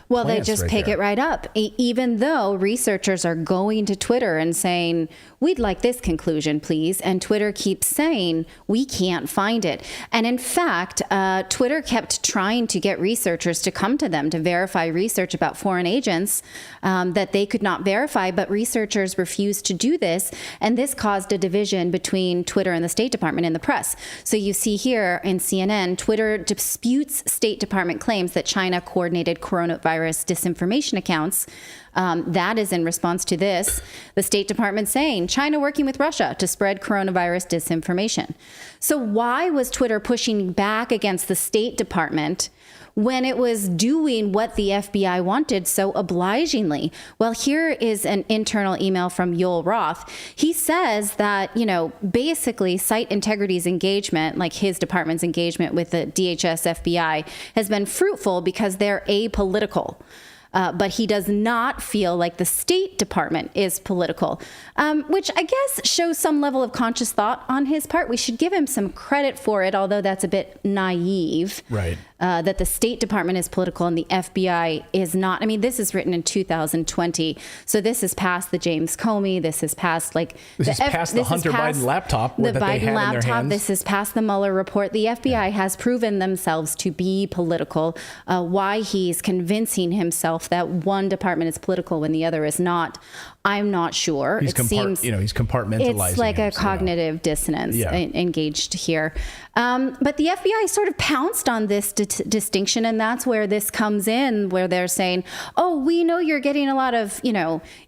well, they just pick it right up, even though researchers are going to Twitter and saying, we'd like this conclusion, please. And Twitter keeps saying, we can't find it. And in fact, Twitter kept trying to get researchers to come to them to verify research about foreign agents that they could not verify, but researchers refused to do this. And this caused a division between Twitter and the State Department in the press. So you see here in CNN, Twitter disputes State Department claims that China coordinated coronavirus disinformation accounts. That is in response to this, the State Department saying China working with Russia to spread coronavirus disinformation. So why was Twitter pushing back against the State Department when it was doing what the FBI wanted so obligingly? Well, here is an internal email from Yoel Roth. He says that, basically site integrity's engagement, like his department's engagement with the DHS FBI, has been fruitful because they're apolitical. But he does not feel like the State Department is political, which I guess shows some level of conscious thought on his part. We should give him some credit for it, although that's a bit naive. Right. That the State Department is political and the FBI is not. I mean, this is written in 2020. So this is past the James Comey. This is past the Hunter Biden laptop that they had in their hands. This is past the Mueller report. The FBI has proven themselves to be political. Why he's convincing himself that one department is political when the other is not, I'm not sure. He's compartmentalizing. It's like a cognitive dissonance engaged here. But the FBI sort of pounced on this distinction, and that's where this comes in, where they're saying, oh, we know you're getting a lot of,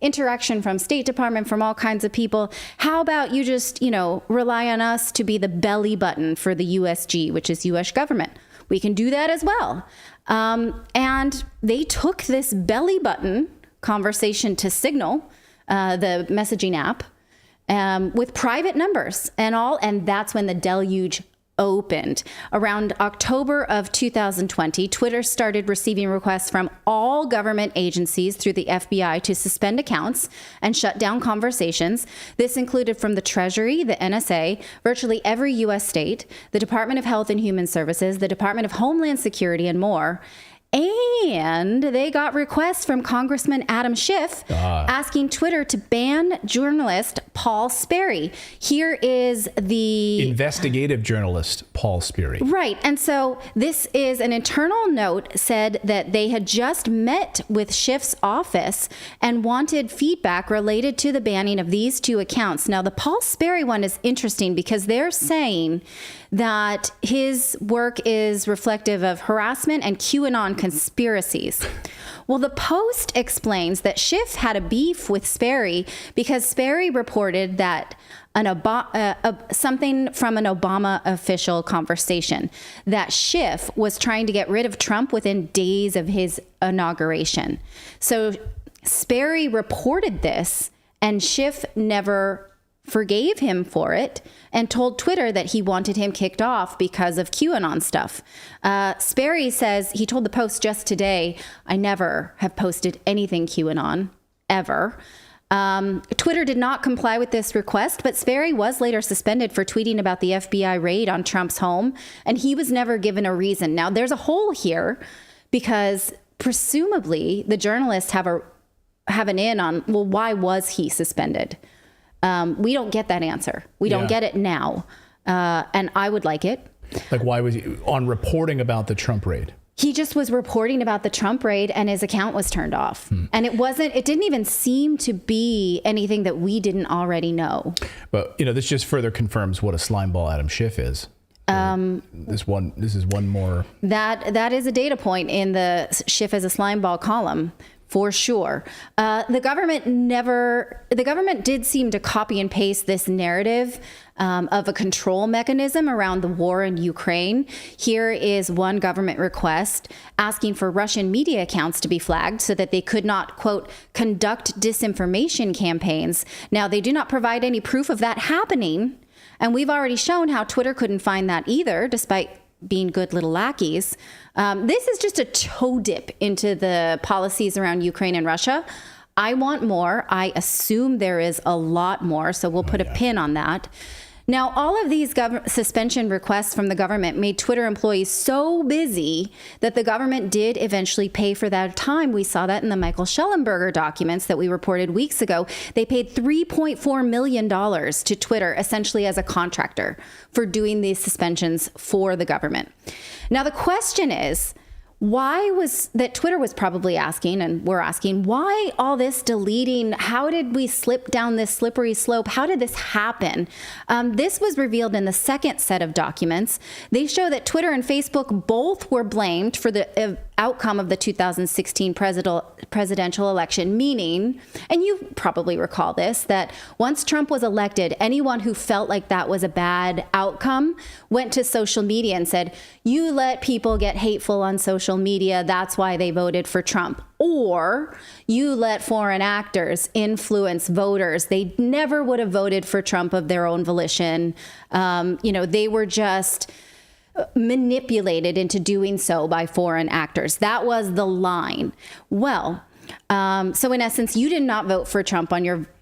interaction from State Department, from all kinds of people. How about you just, rely on us to be the belly button for the USG, which is U.S. government. We can do that as well. And they took this belly button conversation to Signal, the messaging app, with private numbers and that's when the deluge opened. Around October of 2020, Twitter started receiving requests from all government agencies through the FBI to suspend accounts and shut down conversations. This included from the Treasury, the NSA, virtually every U.S. state, the Department of Health and Human Services, the Department of Homeland Security, and more. And they got requests from Congressman Adam Schiff asking Twitter to ban journalist Paul Sperry. Here is the investigative journalist Paul Sperry. Right. And so this is an internal note said that they had just met with Schiff's office and wanted feedback related to the banning of these two accounts. Now, the Paul Sperry one is interesting because they're saying that his work is reflective of harassment and QAnon conspiracies. Well, the Post explains that Schiff had a beef with Sperry because Sperry reported that something from an Obama official conversation that Schiff was trying to get rid of Trump within days of his inauguration. So Sperry reported this, and Schiff never forgave him for it and told Twitter that he wanted him kicked off because of QAnon stuff. Sperry says, he told the Post just today, I never have posted anything QAnon, ever. Twitter did not comply with this request, but Sperry was later suspended for tweeting about the FBI raid on Trump's home, and he was never given a reason. Now, there's a hole here because presumably the journalists have an in on, well, why was he suspended? We don't get that answer. We don't get it now. And I would like it. Like, why was he on reporting about the Trump raid? He just was reporting about the Trump raid and his account was turned off. And it didn't even seem to be anything that we didn't already know. But, this just further confirms what a slimeball Adam Schiff is. This is one more. That is a data point in the Schiff as a slimeball column. for sure. The government did seem to copy and paste this narrative of a control mechanism around the war in Ukraine. Here is one government request asking for Russian media accounts to be flagged so that they could not, quote, conduct disinformation campaigns. Now, they do not provide any proof of that happening. And we've already shown how Twitter couldn't find that either, despite being good little lackeys. This is just a toe dip into the policies around Ukraine and Russia. I want more. I assume there is a lot more, so we'll put a pin on that. Now, all of these suspension requests from the government made Twitter employees so busy that the government did eventually pay for that time. We saw that in the Michael Schellenberger documents that we reported weeks ago. They paid $3.4 million to Twitter, essentially as a contractor, for doing these suspensions for the government. Now, the question is, why was that Twitter was probably asking, and we're asking, why all this deleting? How did we slip down this slippery slope? How did this happen? This was revealed in the second set of documents. They show that Twitter and Facebook both were blamed for the outcome of the 2016 presidential election, meaning, and you probably recall this, that once Trump was elected, anyone who felt like that was a bad outcome went to social media and said, you let people get hateful on social media, that's why they voted for Trump. Or you let foreign actors influence voters. They never would have voted for Trump of their own volition. They were just manipulated into doing so by foreign actors. That was the line. Well, so in essence, you did not vote for Trump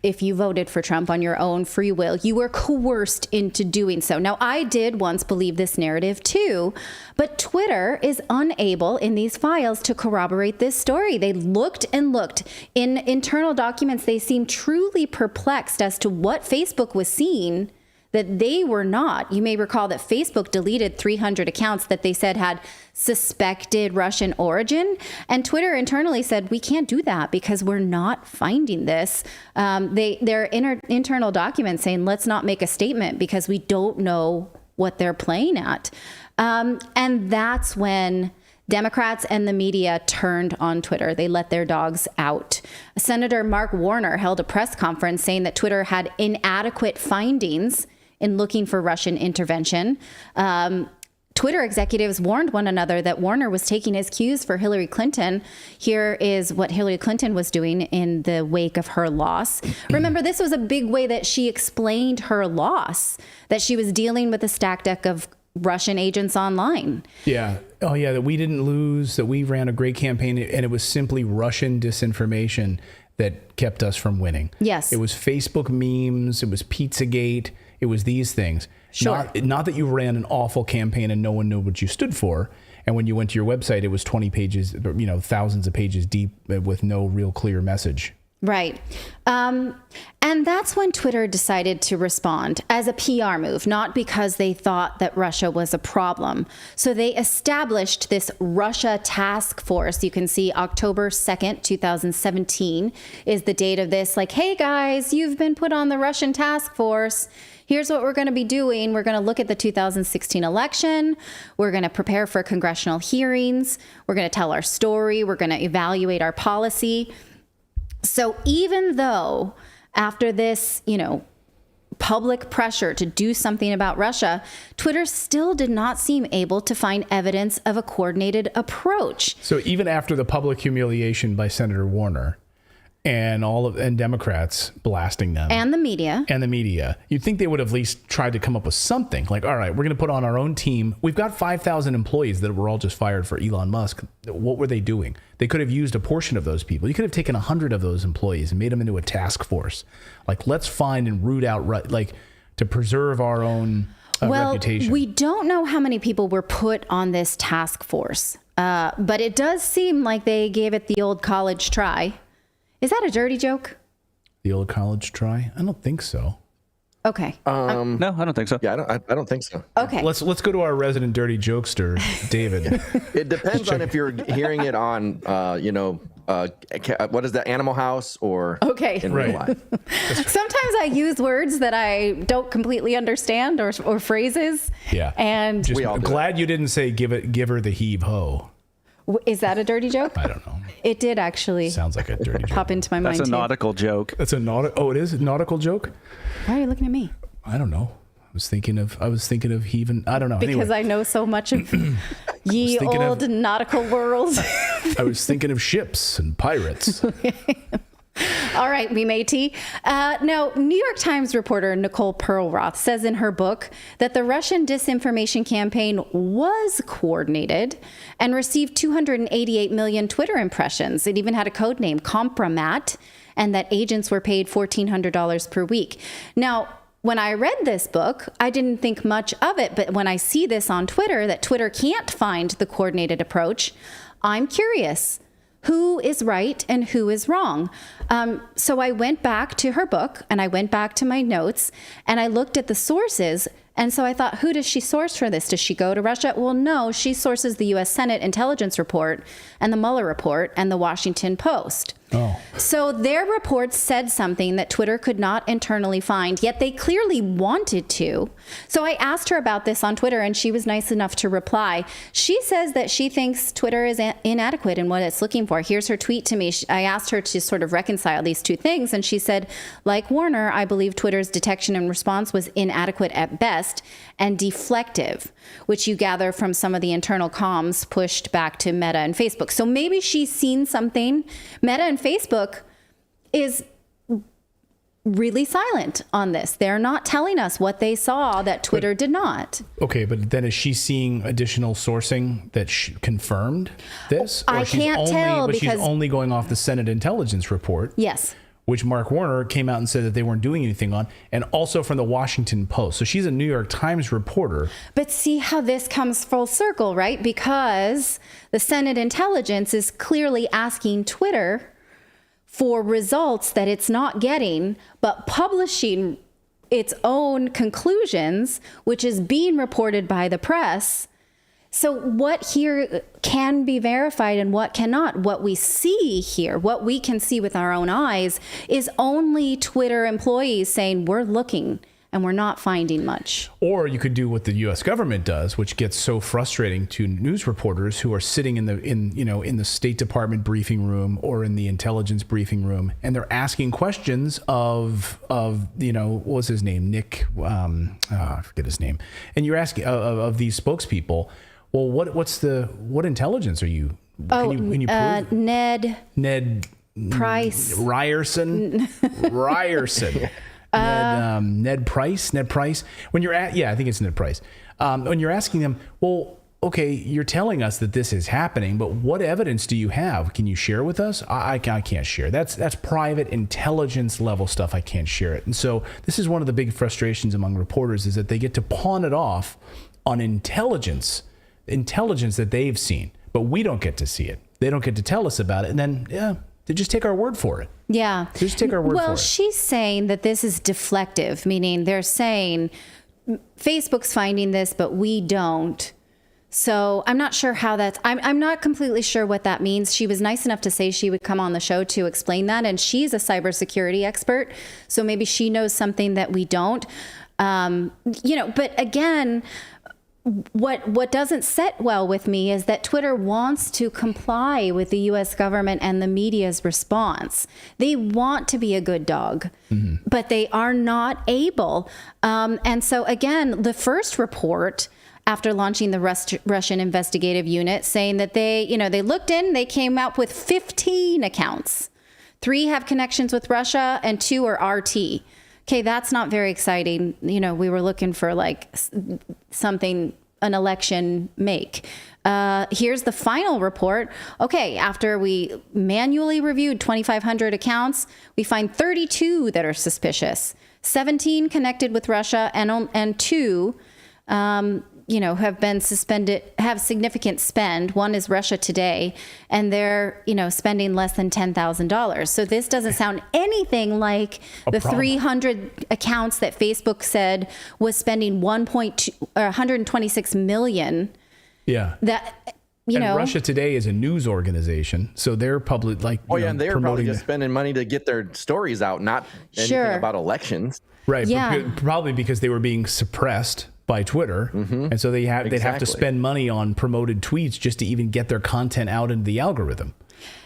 if you voted for Trump on your own free will, you were coerced into doing so. Now, I did once believe this narrative too, but Twitter is unable in these files to corroborate this story. They looked and looked. In internal documents, they seemed truly perplexed as to what Facebook was seeing that they were not. You may recall that Facebook deleted 300 accounts that they said had suspected Russian origin. And Twitter internally said, we can't do that because we're not finding this. Their internal documents saying, let's not make a statement because we don't know what they're playing at. And that's when Democrats and the media turned on Twitter. They let their dogs out. Senator Mark Warner held a press conference saying that Twitter had inadequate findings in looking for Russian intervention. Twitter executives warned one another that Warner was taking his cues for Hillary Clinton. Here is what Hillary Clinton was doing in the wake of her loss. Remember, this was a big way that she explained her loss, that she was dealing with a stacked deck of Russian agents online. Yeah. Oh, yeah, that we didn't lose, that we ran a great campaign, and it was simply Russian disinformation that kept us from winning. Yes. It was Facebook memes, it was Pizzagate, it was these things. Sure. Not that you ran an awful campaign and no one knew what you stood for. And when you went to your website, it was 20 pages, thousands of pages deep with no real clear message. Right. And that's when Twitter decided to respond as a PR move, not because they thought that Russia was a problem. So they established this Russia task force. You can see October 2nd, 2017 is the date of this. Like, hey, guys, you've been put on the Russian task force. Here's what we're going to be doing. We're going to look at the 2016 election. We're going to prepare for congressional hearings. We're going to tell our story. We're going to evaluate our policy. So even though after this, public pressure to do something about Russia, Twitter still did not seem able to find evidence of a coordinated approach. So even after the public humiliation by Senator Warner and Democrats blasting them and the media, you'd think they would have at least tried to come up with something like, all right, we're going to put on our own team. We've got 5,000 employees that were all just fired for Elon Musk. What were they doing? They could have used a portion of those people. You could have taken 100 of those employees and made them into a task force. Like, let's find and root out, to preserve our own reputation. We don't know how many people were put on this task force, but it does seem like they gave it the old college try. Is that a dirty joke? The old college try? I don't think so. Okay. No, I don't think so. Yeah, I don't think so. Okay. Let's go to our resident dirty jokester, David. It depends on if you're hearing it on, what is that, Animal House or in real life. Sometimes I use words that I don't completely understand or phrases. Yeah. And just glad you didn't say give her the heave ho. Is that a dirty joke? I don't know. It did actually. Sounds like a dirty joke. Pop into my mind. That's a too. nautical joke. That's a nautical. Oh, it is a nautical joke. Why are you looking at me? I don't know. I was thinking of heaving. I don't know. Because Anyway. I know so much of ye old nautical world. I was thinking of ships and pirates. All right, we matey. Now, New York Times reporter Nicole Perlroth says in her book that the Russian disinformation campaign was coordinated and received 288 million Twitter impressions. It even had a code name, Compromat, and that agents were paid $1,400 per week. Now, when I read this book, I didn't think much of it, but when I see this on Twitter, that Twitter can't find the coordinated approach, I'm curious. Who is right and who is wrong? So I went back to her book and I went back to my notes and I looked at the sources. And so I thought, who does she source for this? Does she go to Russia? Well, no, she sources the U.S. Senate Intelligence Report and the Mueller Report and the Washington Post. Oh. So their reports said something that Twitter could not internally find, yet they clearly wanted to. So I asked her about this on Twitter, and she was nice enough to reply. She says that she thinks Twitter is inadequate in what it's looking for. Here's her tweet to me. I asked her to sort of reconcile these two things, and she said, like Warner, I believe Twitter's detection and response was inadequate at best and deflective, which you gather from some of the internal comms pushed back to Meta and Facebook. So maybe she's seen something. Meta and Facebook is really silent on this. They're not telling us what they saw that Twitter did not. Okay, but then is she seeing additional sourcing that confirmed this? I can't tell but because she's only going off the Senate Intelligence Report. Yes. Which Mark Warner came out and said that they weren't doing anything on, and also from the Washington Post. So she's a New York Times reporter. But see how this comes full circle, right? Because the Senate Intelligence is clearly asking Twitter for results that it's not getting, but publishing its own conclusions, which is being reported by the press. So what here can be verified and what cannot? What we see here, what we can see with our own eyes, is only Twitter employees saying we're looking and we're not finding much. Or you could do what the U.S. government does, which gets so frustrating to news reporters who are sitting in the State Department briefing room or in the intelligence briefing room, and they're asking questions of what was his name, Nick? I forget his name. And you're asking of these spokespeople. Well, what intelligence are you? Can you prove? Ned Price. Ryerson. Ned Price. When you're I think it's Ned Price. When you're asking them, well, okay, you're telling us that this is happening, but what evidence do you have? Can you share with us? I can't share. That's private intelligence level stuff. I can't share it. And so this is one of the big frustrations among reporters, is that they get to pawn it off on intelligence that they've seen, but we don't get to see it. They don't get to tell us about it. And then, they just take our word for it. Yeah. Just take our word for it. Well, she's saying that this is deflective, meaning they're saying Facebook's finding this, but we don't. So I'm not sure how that's, I'm not completely sure what that means. She was nice enough to say she would come on the show to explain that. And she's a cybersecurity expert. So maybe she knows something that we don't. But again, what doesn't set well with me is that Twitter wants to comply with the U.S. government and the media's response. They want to be a good dog, but they are not able. And so again, the first report after launching the Russian investigative unit saying that they looked in, they came up with 15 accounts. 3 have connections with Russia and 2 are RT. Okay, that's not very exciting. We were looking for like something, an election make. Here's the final report. Okay, after we manually reviewed 2,500 accounts, we find 32 that are suspicious. 17 connected with Russia, and 2 have been suspended, have significant spend. One is Russia Today, and they're, spending less than $10,000. So this doesn't sound anything like the 300 accounts that Facebook said was spending 126 million. Yeah. Russia Today is a news organization, so they're public, and they're probably just spending money to get their stories out, not anything about elections. Right. Yeah. Probably because they were being suppressed by Twitter, and so they'd have to Exactly. spend money on promoted tweets just to even get their content out into the algorithm.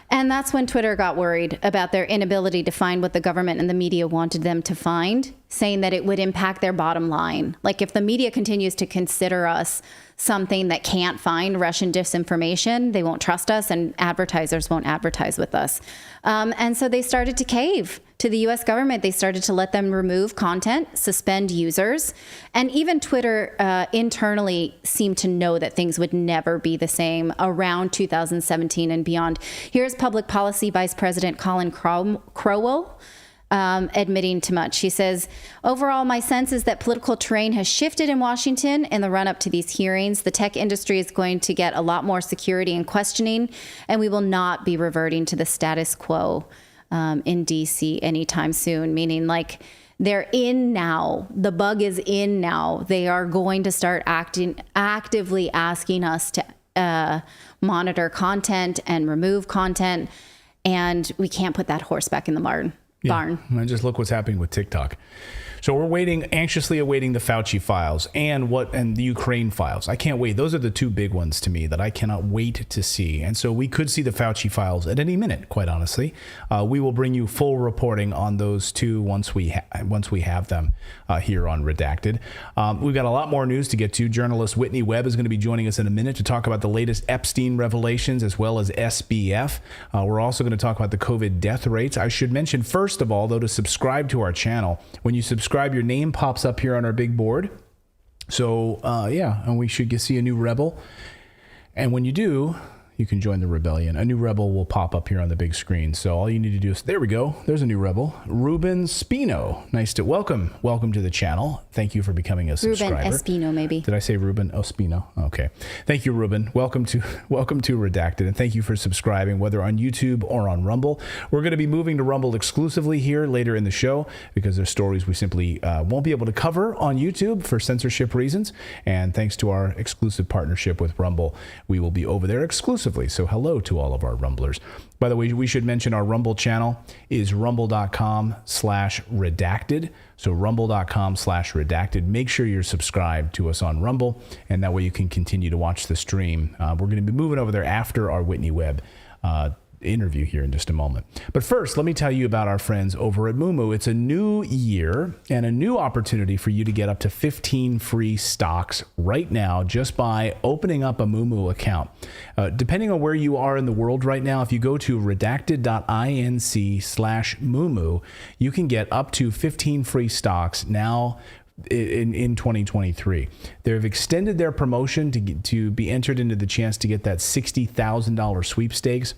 And that's when Twitter got worried about their inability to find what the government and the media wanted them to find, saying that it would impact their bottom line. Like if the media continues to consider us something that can't find Russian disinformation, they won't trust us and advertisers won't advertise with us. And so they started to cave to the US government. They started to let them remove content, suspend users, and even Twitter internally seemed to know that things would never be the same around 2017 and beyond. Here's Public Policy Vice President Colin Crowell admitting to much. She says, overall, my sense is that political terrain has shifted in Washington in the run-up to these hearings. The tech industry is going to get a lot more security and questioning, and we will not be reverting to the status quo in D.C. anytime soon, meaning like they're in now. The bug is in now. They are going to start actively asking us to monitor content and remove content, and we can't put that horse back in the barn. And just look what's happening with TikTok. So we're anxiously awaiting the Fauci files and the Ukraine files. I can't wait. Those are the two big ones to me that I cannot wait to see. And so we could see the Fauci files at any minute, quite honestly. We will bring you full reporting on those two once we have them here on Redacted. We've got a lot more news to get to. Journalist Whitney Webb is going to be joining us in a minute to talk about the latest Epstein revelations as well as SBF. We're also going to talk about the COVID death rates. I should mention, first of all, though, to subscribe to our channel. When you subscribe, your name pops up here on our big board. So, and we should see a new rebel. And when you do, you can join the rebellion. A new rebel will pop up here on the big screen. So all you need to do is, there we go. There's a new rebel. Ruben Spino. Nice to welcome to the channel. Thank you for becoming a subscriber. Ruben Espino, maybe. Did I say Ruben Espino? Okay. Thank you, Ruben. Welcome to Redacted, and thank you for subscribing, whether on YouTube or on Rumble. We're going to be moving to Rumble exclusively here later in the show because there's stories we simply won't be able to cover on YouTube for censorship reasons. And thanks to our exclusive partnership with Rumble, we will be over there exclusively. So hello to all of our Rumblers. By the way, we should mention our Rumble channel is rumble.com/redacted. So rumble.com/redacted. Make sure you're subscribed to us on Rumble, and that way you can continue to watch the stream. We're going to be moving over there after our Whitney Webb interview here in just a moment. But first, let me tell you about our friends over at Moomoo. It's a new year and a new opportunity for you to get up to 15 free stocks right now just by opening up a Moomoo account. Depending on where you are in the world right now, if you go to redacted.inc/Moomoo, you can get up to 15 free stocks now in 2023. They've extended their promotion to be entered into the chance to get that $60,000 sweepstakes.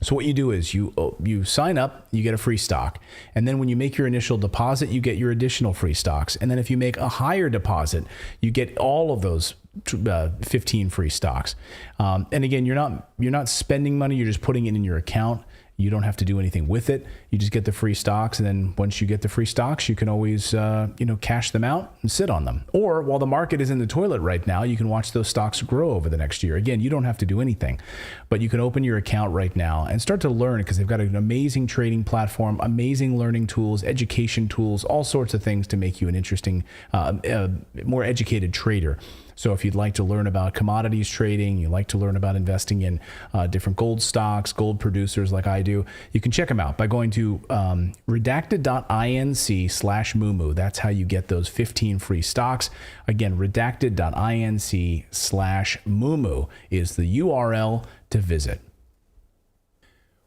So what you do is you sign up, you get a free stock. And then when you make your initial deposit, you get your additional free stocks. And then if you make a higher deposit, you get all of those 15 free stocks. And again, you're not spending money, you're just putting it in your account. You don't have to do anything with it. You just get the free stocks. And then once you get the free stocks, you can always, cash them out and sit on them. Or while the market is in the toilet right now, you can watch those stocks grow over the next year. Again, you don't have to do anything, but you can open your account right now and start to learn because they've got an amazing trading platform, amazing learning tools, education tools, all sorts of things to make you an interesting, more educated trader. So if you'd like to learn about commodities trading, you like to learn about investing in different gold stocks, gold producers like I do, you can check them out by going to redacted.inc/Moomoo. That's how you get those 15 free stocks. Again, redacted.inc/Moomoo is the URL to visit.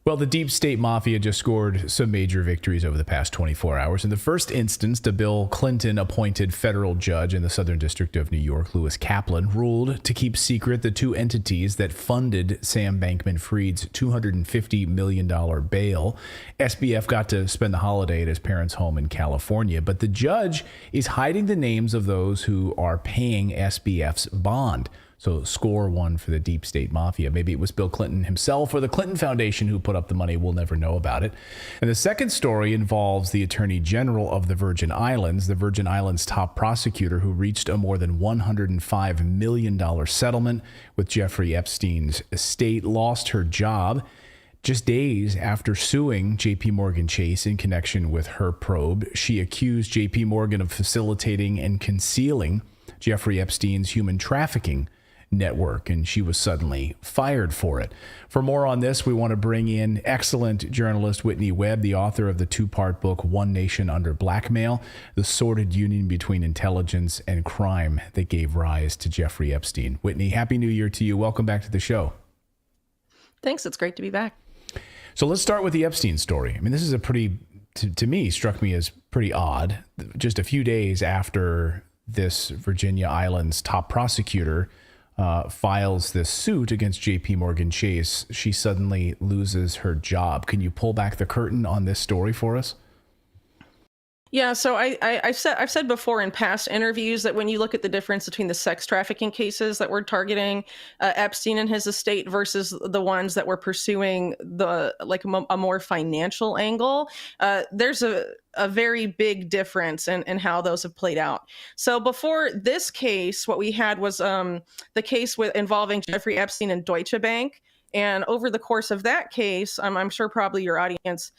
Well, the deep state mafia just scored some major victories over the past 24 hours. In the first instance, the Bill Clinton-appointed federal judge in the Southern District of New York, Lewis Kaplan, ruled to keep secret the two entities that funded Sam Bankman-Fried's $250 million bail. SBF got to spend the holiday at his parents' home in California, but the judge is hiding the names of those who are paying SBF's bond. So score one for the deep state mafia. Maybe it was Bill Clinton himself or the Clinton Foundation who put up the money. We'll never know about it. And the second story involves the Attorney General of the Virgin Islands top prosecutor who reached a more than $105 million settlement with Jeffrey Epstein's estate, lost her job just days after suing J.P. Morgan Chase in connection with her probe. She accused J.P. Morgan of facilitating and concealing Jeffrey Epstein's human trafficking network, and she was suddenly fired for it. For more on this, we want to bring in excellent journalist Whitney Webb, the author of the two-part book, One Nation Under Blackmail, the sordid union between intelligence and crime that gave rise to Jeffrey Epstein. Whitney, Happy New Year to you. Welcome back to the show. Thanks. It's great to be back. So let's start with the Epstein story. I mean, this is a pretty, to me, struck me as pretty odd. Just a few days after this Virginia Islands top prosecutor files this suit against J.P. Morgan Chase, she suddenly loses her job. Can you pull back the curtain on this story for us? Yeah, so I've said before in past interviews that when you look at the difference between the sex trafficking cases that were targeting Epstein and his estate versus the ones that were pursuing a more financial angle, there's a very big difference in how those have played out. So before this case, what we had was the case involving Jeffrey Epstein and Deutsche Bank. And over the course of that case, I'm sure probably your audience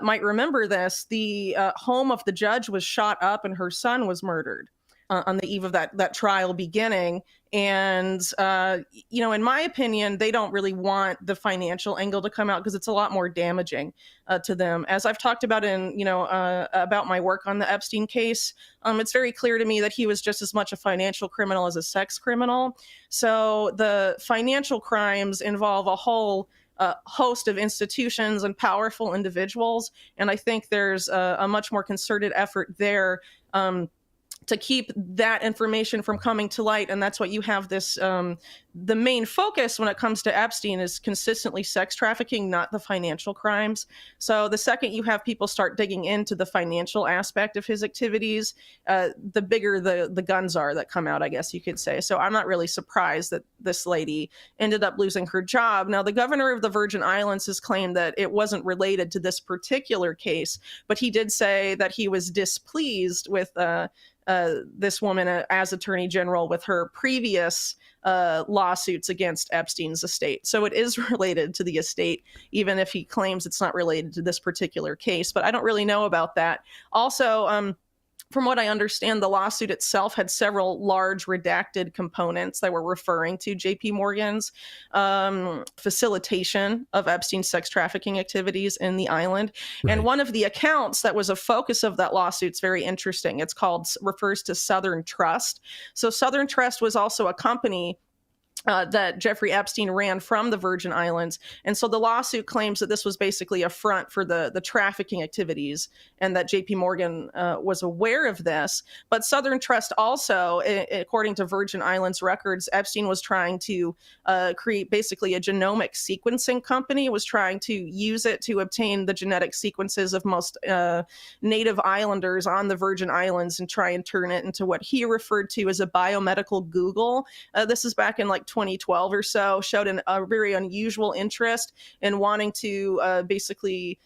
might remember this, the home of the judge was shot up and her son was murdered on the eve of that trial beginning. And, in my opinion, they don't really want the financial angle to come out because it's a lot more damaging to them. As I've talked about about my work on the Epstein case, it's very clear to me that he was just as much a financial criminal as a sex criminal. So the financial crimes involve a whole host of institutions and powerful individuals. And I think there's a much more concerted effort there to keep that information from coming to light. And that's what you have this, the main focus when it comes to Epstein is consistently sex trafficking, not the financial crimes. So the second you have people start digging into the financial aspect of his activities, the bigger the guns are that come out, I guess you could say. So I'm not really surprised that this lady ended up losing her job. Now, the governor of the Virgin Islands has claimed that it wasn't related to this particular case, but he did say that he was displeased with this woman as Attorney General with her previous lawsuits against Epstein's estate. So it is related to the estate, even if he claims it's not related to this particular case. But I don't really know about that. Also, from what I understand, the lawsuit itself had several large redacted components that were referring to J.P. Morgan's facilitation of Epstein's sex trafficking activities in the island. Right. And one of the accounts that was a focus of that lawsuit is very interesting. Refers to Southern Trust. So Southern Trust was also a company that Jeffrey Epstein ran from the Virgin Islands. And so the lawsuit claims that this was basically a front for the trafficking activities and that JP Morgan was aware of this. But Southern Trust also, according to Virgin Islands records, Epstein was trying to create basically a genomic sequencing company, was trying to use it to obtain the genetic sequences of most native islanders on the Virgin Islands and try and turn it into what he referred to as a biomedical Google. This is back in 2012 or so, showed a very unusual interest in wanting to basically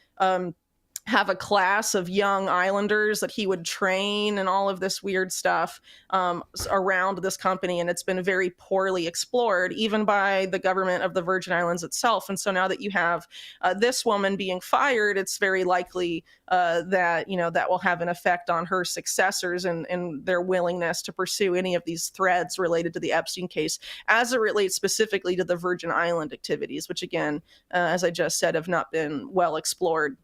have a class of young islanders that he would train and all of this weird stuff around this company. And it's been very poorly explored, even by the government of the Virgin Islands itself. And so now that you have this woman being fired, it's very likely that will have an effect on her successors and their willingness to pursue any of these threads related to the Epstein case as it relates specifically to the Virgin Island activities, which again, as I just said, have not been well explored.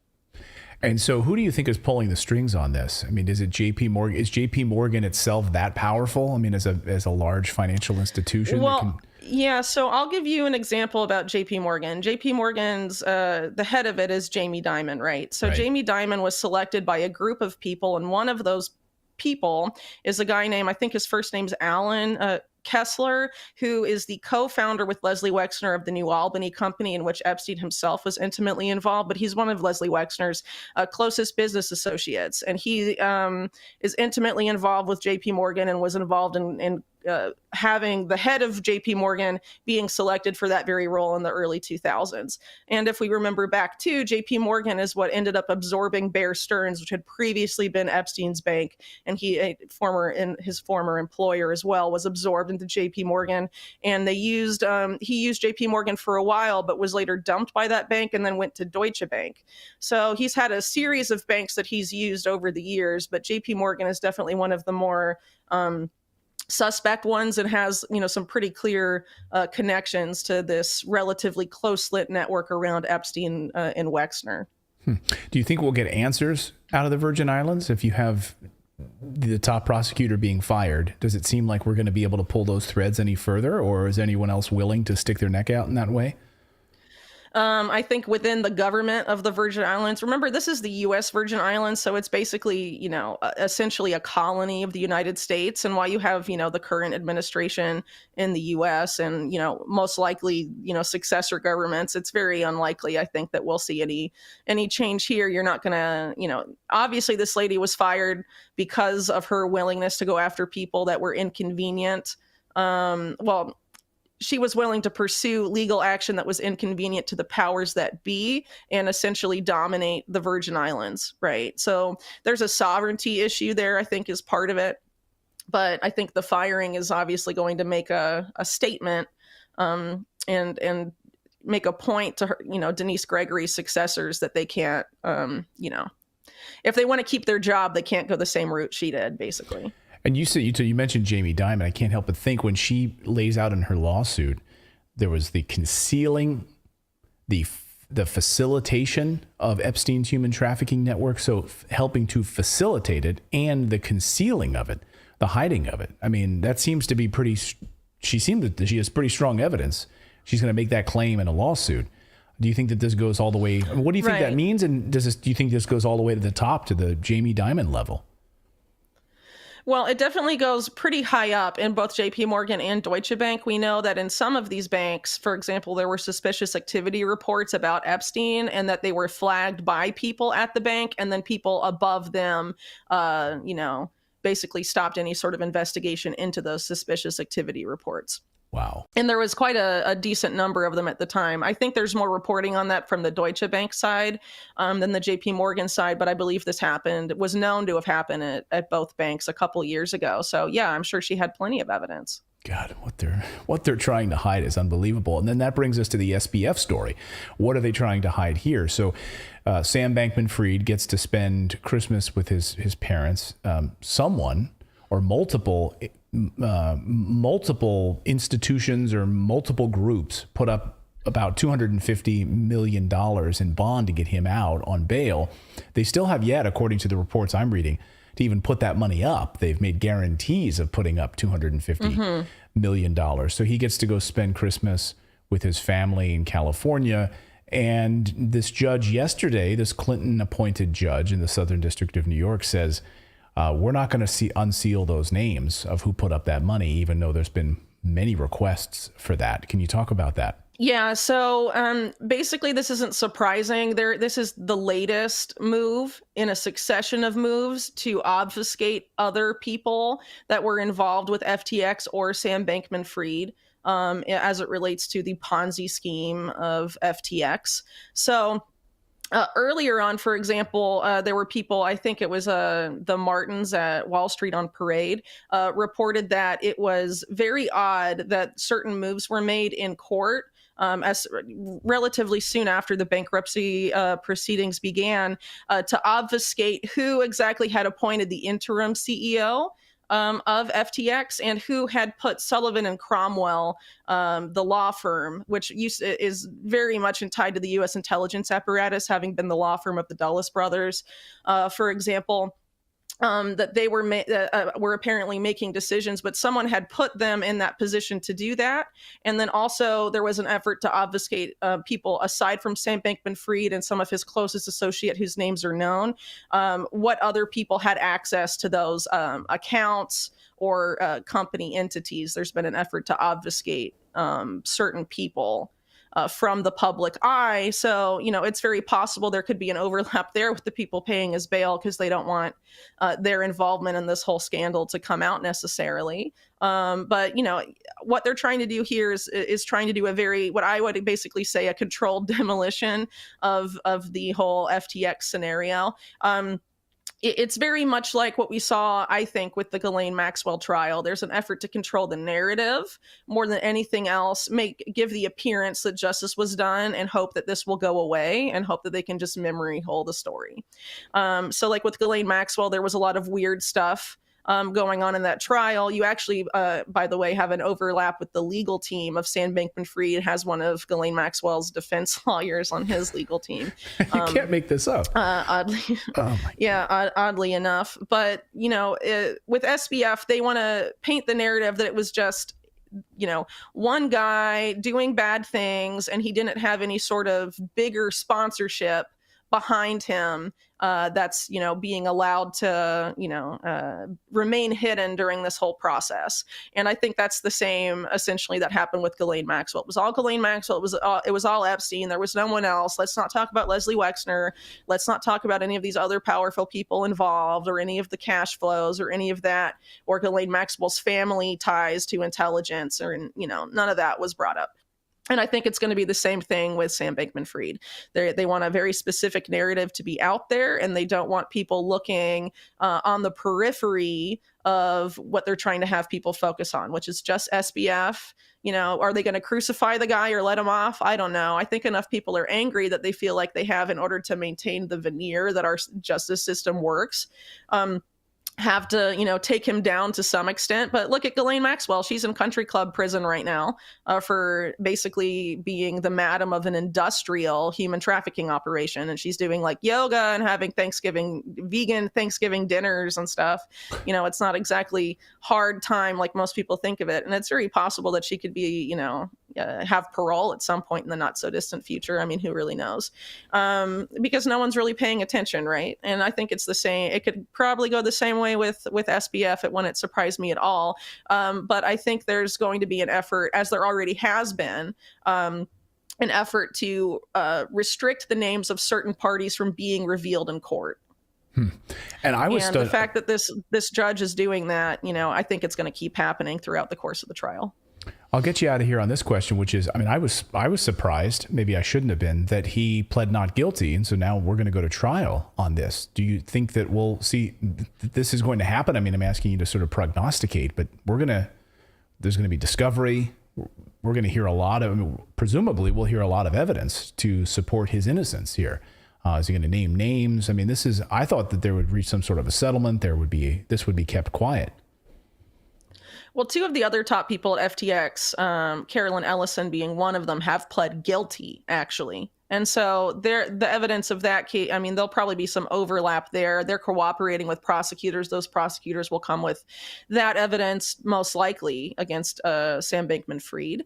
And so who do you think is pulling the strings on this? I mean, is it JP Morgan? Is JP Morgan itself that powerful? I mean, as a large financial institution? Well, yeah. So I'll give you an example about JP Morgan. JP Morgan's, the head of it is Jamie Dimon, right? So right. Jamie Dimon was selected by a group of people, and one of those people is a guy named, I think his first name's Alan Kessler, who is the co-founder with Leslie Wexner of the New Albany company, in which Epstein himself was intimately involved. But he's one of Leslie Wexner's closest business associates. And he is intimately involved with JP Morgan and was involved in having the head of JP Morgan being selected for that very role in the early 2000s. And if we remember back to, JP Morgan is what ended up absorbing Bear Stearns, which had previously been Epstein's bank. And his former employer as well was absorbed into JP Morgan. And he used JP Morgan for a while, but was later dumped by that bank and then went to Deutsche Bank. So he's had a series of banks that he's used over the years, but JP Morgan is definitely one of the more suspect ones and has, some pretty clear connections to this relatively close-lit network around Epstein and Wexner. Do you think we'll get answers out of the Virgin Islands if you have the top prosecutor being fired? Does it seem like we're going to be able to pull those threads any further, or is anyone else willing to stick their neck out in that way? I think within the government of the Virgin Islands, remember, this is the U.S. Virgin Islands, so it's basically, essentially a colony of the United States. And while you have, the current administration in the U.S. and, most likely, successor governments, it's very unlikely, I think, that we'll see any change here. You're not going to, obviously this lady was fired because of her willingness to go after people that were inconvenient. She was willing to pursue legal action that was inconvenient to the powers that be and essentially dominate the Virgin Islands, right? So there's a sovereignty issue there, I think, is part of it. But I think the firing is obviously going to make a statement and make a point to her, Denise Gregory's successors that they can't, if they want to keep their job, they can't go the same route she did, basically. And you mentioned Jamie Dimon. I can't help but think when she lays out in her lawsuit, there was the concealing, the facilitation of Epstein's human trafficking network. So helping to facilitate it and the concealing of it, the hiding of it. I mean, that seems to be she has pretty strong evidence. She's going to make that claim in a lawsuit. Do you think that this goes all the way? What do you think that means? And do you think this goes all the way to the top, to the Jamie Dimon level? Well, it definitely goes pretty high up in both JP Morgan and Deutsche Bank. We know that in some of these banks, for example, there were suspicious activity reports about Epstein and that they were flagged by people at the bank, and then people above them, basically stopped any sort of investigation into those suspicious activity reports. Wow. And there was quite a decent number of them at the time. I think there's more reporting on that from the Deutsche Bank side than the JP Morgan side, but I believe this was known to have happened at both banks a couple years ago. So yeah, I'm sure she had plenty of evidence. God, what they're trying to hide is unbelievable. And then that brings us to the SBF story. What are they trying to hide here? So Sam Bankman-Fried gets to spend Christmas with his parents. Someone or multiple institutions or multiple groups put up about $250 million in bond to get him out on bail. They still have yet, according to the reports I'm reading, to even put that money up. They've made guarantees of putting up $250 million. So he gets to go spend Christmas with his family in California. And this judge yesterday, this Clinton appointed judge in the Southern District of New York, says, we're not going to unseal those names of who put up that money, even though there's been many requests for that. Can you talk about that? Yeah, so basically this isn't surprising. This is the latest move in a succession of moves to obfuscate other people that were involved with FTX or Sam Bankman-Fried as it relates to the Ponzi scheme of FTX. So earlier on, for example, there were people, I think it was the Martins at Wall Street on Parade, reported that it was very odd that certain moves were made in court as relatively soon after the bankruptcy proceedings began to obfuscate who exactly had appointed the interim CEO of FTX and who had put Sullivan and Cromwell, the law firm, which is very much tied to the U.S. intelligence apparatus, having been the law firm of the Dulles brothers, for example, that they were apparently making decisions, but someone had put them in that position to do that. And then also there was an effort to obfuscate people aside from Sam Bankman-Fried and some of his closest associate whose names are known, what other people had access to those accounts or company entities. There's been an effort to obfuscate certain people from the public eye. So, it's very possible there could be an overlap there with the people paying his bail because they don't want their involvement in this whole scandal to come out necessarily. But, what they're trying to do here is trying to do what I would basically say a controlled demolition of the whole FTX scenario. It's very much like what we saw, I think, with the Ghislaine Maxwell trial. There's an effort to control the narrative more than anything else, give the appearance that justice was done and hope that this will go away and hope that they can just memory hole the story. So like with Ghislaine Maxwell, there was a lot of weird stuff going on in that trial. You actually, by the way, have an overlap with the legal team of Sam Bankman-Fried, has one of Ghislaine Maxwell's defense lawyers on his legal team. You can't make this up. Oddly, oddly enough. But, with SBF, they want to paint the narrative that it was just, one guy doing bad things and he didn't have any sort of bigger sponsorship behind him that's being allowed to remain hidden during this whole process. And I think that's the same essentially that happened with Ghislaine Maxwell. It was all Ghislaine Maxwell. It was all Epstein. There was no one else. Let's not talk about Leslie Wexner. Let's not talk about any of these other powerful people involved or any of the cash flows or any of that, or Ghislaine Maxwell's family ties to intelligence, or none of that was brought up. And I think it's going to be the same thing with Sam Bankman-Fried. They want a very specific narrative to be out there, and they don't want people looking on the periphery of what they're trying to have people focus on, which is just SBF. Are they going to crucify the guy or let him off? I don't know. I think enough people are angry that they feel like they have, in order to maintain the veneer that our justice system works, have to, take him down to some extent. But look at Ghislaine Maxwell. She's in country club prison right now for basically being the madam of an industrial human trafficking operation. And she's doing like yoga and having vegan Thanksgiving dinners and stuff. It's not exactly hard time like most people think of it. And it's very possible that she could be, have parole at some point in the not so distant future. I mean, who really knows? Because no one's really paying attention, right? And I think it's the same. It could probably go the same way with SBF. It wouldn't surprise me at all. But I think there's going to be an effort, as there already has been, an effort to restrict the names of certain parties from being revealed in court. And the fact that this judge is doing that, I think it's going to keep happening throughout the course of the trial. I'll get you out of here on this question, which is, I was surprised, maybe I shouldn't have been, that he pled not guilty. And so now we're going to go to trial on this. Do you think that we'll see that this is going to happen? I mean, I'm asking you to sort of prognosticate, but there's going to be discovery. We're going to hear presumably we'll hear a lot of evidence to support his innocence here. Is he going to name names? I mean, I thought that there would reach some sort of a settlement. This would be kept quiet. Well, two of the other top people at FTX, Carolyn Ellison being one of them, have pled guilty, actually. And so the evidence of that case, I mean, there'll probably be some overlap there. They're cooperating with prosecutors. Those prosecutors will come with that evidence, most likely, against Sam Bankman-Fried.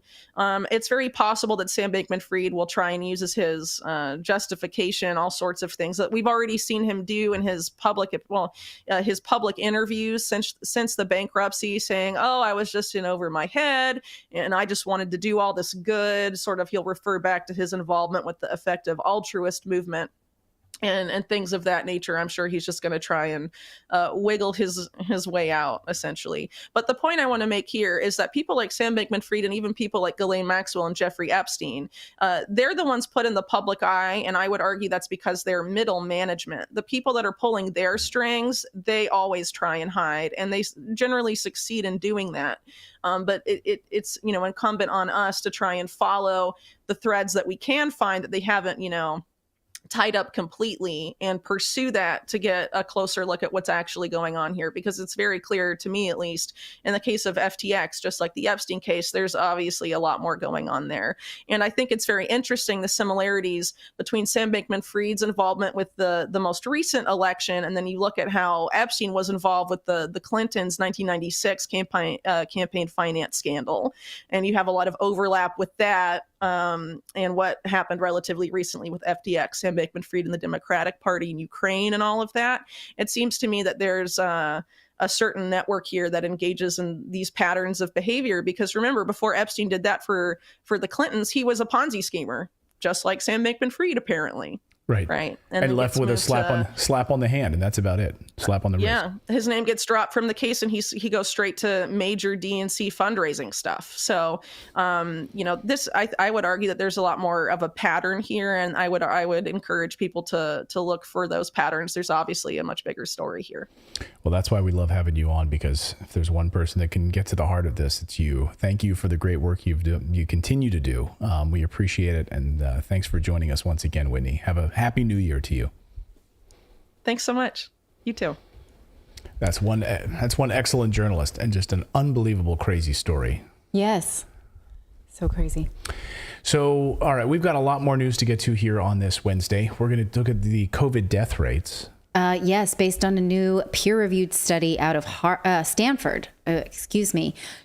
It's very possible that Sam Bankman-Fried will try and use as his justification all sorts of things that we've already seen him do in his public interviews since the bankruptcy, saying, "Oh, I was just in over my head, and I just wanted to do all this good." Sort of, he'll refer back to his involvement with the effective altruist movement and things of that nature. I'm sure he's just going to try and wiggle his way out, essentially. But the point I want to make here is that people like Sam Bankman-Fried and even people like Ghislaine Maxwell and Jeffrey Epstein, they're the ones put in the public eye, and I would argue that's because they're middle management. The people that are pulling their strings, they always try and hide, and they generally succeed in doing that. But it's incumbent on us to try and follow the threads that we can find that they haven't tied up completely, and pursue that to get a closer look at what's actually going on here. Because it's very clear to me, at least in the case of FTX, just like the Epstein case, there's obviously a lot more going on there. And I think it's very interesting, the similarities between Sam Bankman-Fried's involvement with the most recent election, and then you look at how Epstein was involved with the Clintons' 1996 campaign finance scandal, and you have a lot of overlap with that. And what happened relatively recently with FTX, Sam Bankman-Fried and the Democratic Party in Ukraine and all of that. It seems to me that there's a certain network here that engages in these patterns of behavior. Because remember, before Epstein did that for the Clintons, he was a Ponzi schemer, just like Sam Bankman-Fried, apparently. Right. And left with a slap on the hand, and that's about it. Slap on the wrist. Yeah, his name gets dropped from the case, and he goes straight to major DNC fundraising stuff. So, this I would argue that there's a lot more of a pattern here, and I would encourage people to look for those patterns. There's obviously a much bigger story here. Well, that's why we love having you on, because if there's one person that can get to the heart of this, it's you. Thank you for the great work you continue to do. We appreciate it, and thanks for joining us once again, Whitney. Have a Happy New Year to you. Thanks so much. You too. That's one excellent journalist and just an unbelievable crazy story. Yes. So crazy. So, all right, we've got a lot more news to get to here on this Wednesday. We're going to look at the COVID death rates. Yes, based on a new peer-reviewed study out of Stanford,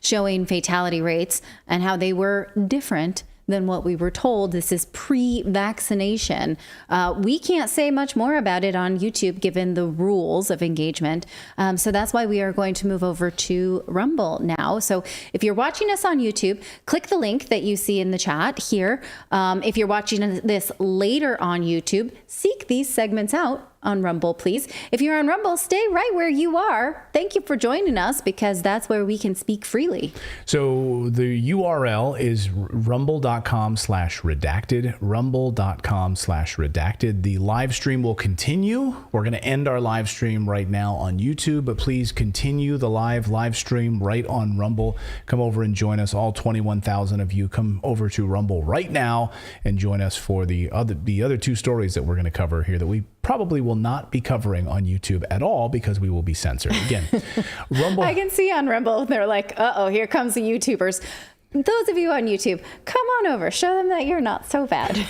showing fatality rates and how they were different than what we were told. This is pre-vaccination. We can't say much more about it on YouTube given the rules of engagement. So that's why we are going to move over to Rumble now. So if you're watching us on YouTube, click the link that you see in the chat here. If you're watching this later on YouTube, seek these segments out on Rumble, please. If you're on Rumble, stay right where you are. Thank you for joining us, because that's where we can speak freely. So the URL is rumble.com/redacted, rumble.com/redacted. The live stream will continue. We're going to end our live stream right now on YouTube, but please continue the live stream right on Rumble. Come over and join us. All 21,000 of you, come over to Rumble right now and join us for the other two stories that we're going to cover here that we probably will not be covering on YouTube at all because we will be censored. Again, Rumble. I can see on Rumble, they're like, uh-oh, here comes the YouTubers. Those of you on YouTube, come on over. Show them that you're not so bad.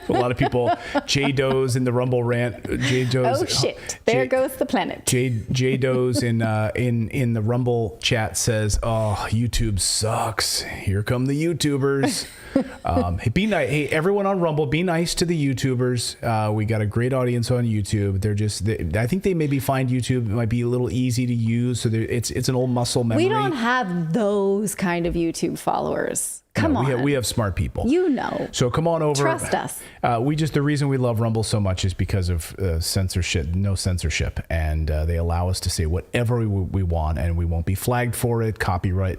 A lot of people, J Doe's in the Rumble rant. J Doe's. Oh shit! There goes the planet. J Doe's in the Rumble chat says, "Oh, YouTube sucks. Here come the YouTubers." Hey, be nice. Hey, everyone on Rumble, be nice to the YouTubers. We got a great audience on YouTube. I think they maybe find YouTube might be a little easy to use. So it's an old muscle memory. We don't have those kind of YouTube followers. Come on. We have smart people. You know. So come on over. Trust us. The reason we love Rumble so much is because of censorship, no censorship. And they allow us to say whatever we want, and we won't be flagged for it, copyright